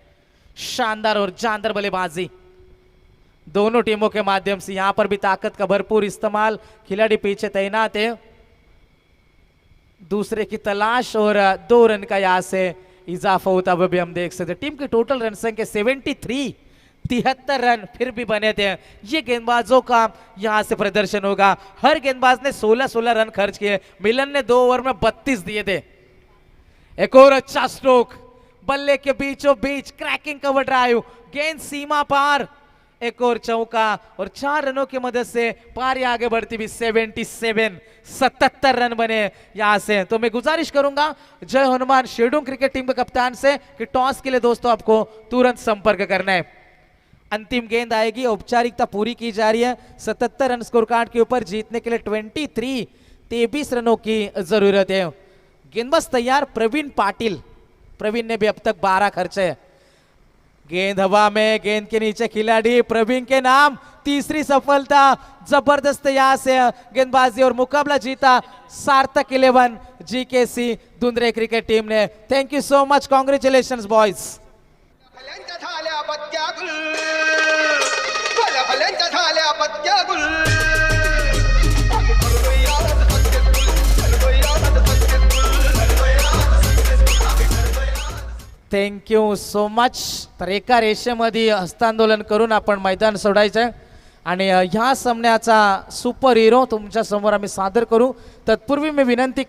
शानदार और जानदार बल्लेबाजी दोनों टीमों के माध्यम से, यहां पर भी ताकत का भरपूर इस्तेमाल, खिलाड़ी पीछे तैनात है, दूसरे की तलाश और 2 रन का यहां से इजाफा होता हुआ भी हम देख सकते हैं। टीम की टोटल रन संख्या 73, 73 रन फिर भी बने थे। ये गेंदबाजों का यहां से प्रदर्शन होगा। हर गेंदबाज ने 16-16 रन खर्च किए। मिलन ने 2 ओवर में 32 दिए थे। एक और अच्छा स्ट्रोक, बल्ले के बीचों बीच क्रैकिंग कवर ड्राइव, गेंद सीमा पार, एक और चौका और 4 रनों की मदद से पारी आगे बढ़ती भी 77 रन बने यहां से। तो मैं गुजारिश करूंगा जय हनुमान शेडूंग क्रिकेट टीम के कप्तान से कि टॉस के लिए दोस्तों आपको तुरंत संपर्क करना है। अंतिम गेंद आएगी, औपचारिकता पूरी की जा रही है। 77 रन स्कोर कार्ड के ऊपर जीतने के लिए 23 रनों की जरूरत है। गेंदबाज तैयार प्रवीण पाटिल, प्रवीण ने भी अब तक 12 खर्चे। गेंद हवा में, गेंद के नीचे खिलाड़ी, प्रवीण के नाम तीसरी सफलता जबरदस्त यहाँ से गेंदबाजी और मुकाबला जीता Sarthak 11 GKC Dundre cricket team ने. Thank you so much. Congratulation boys. भल्यांच्या झाल्या पत्त्या गुल भल्यांच्या झाल्या पत्त्या गुल थँक्यू सो मच. तर एका रेषेमध्ये हस्तांदोलन करून आपण मैदान सोडायचं आणि ह्या सामन्याचा सुपर हिरो तुमच्या समोर आम्ही सादर करू. तत्पूर्वी मी विनंती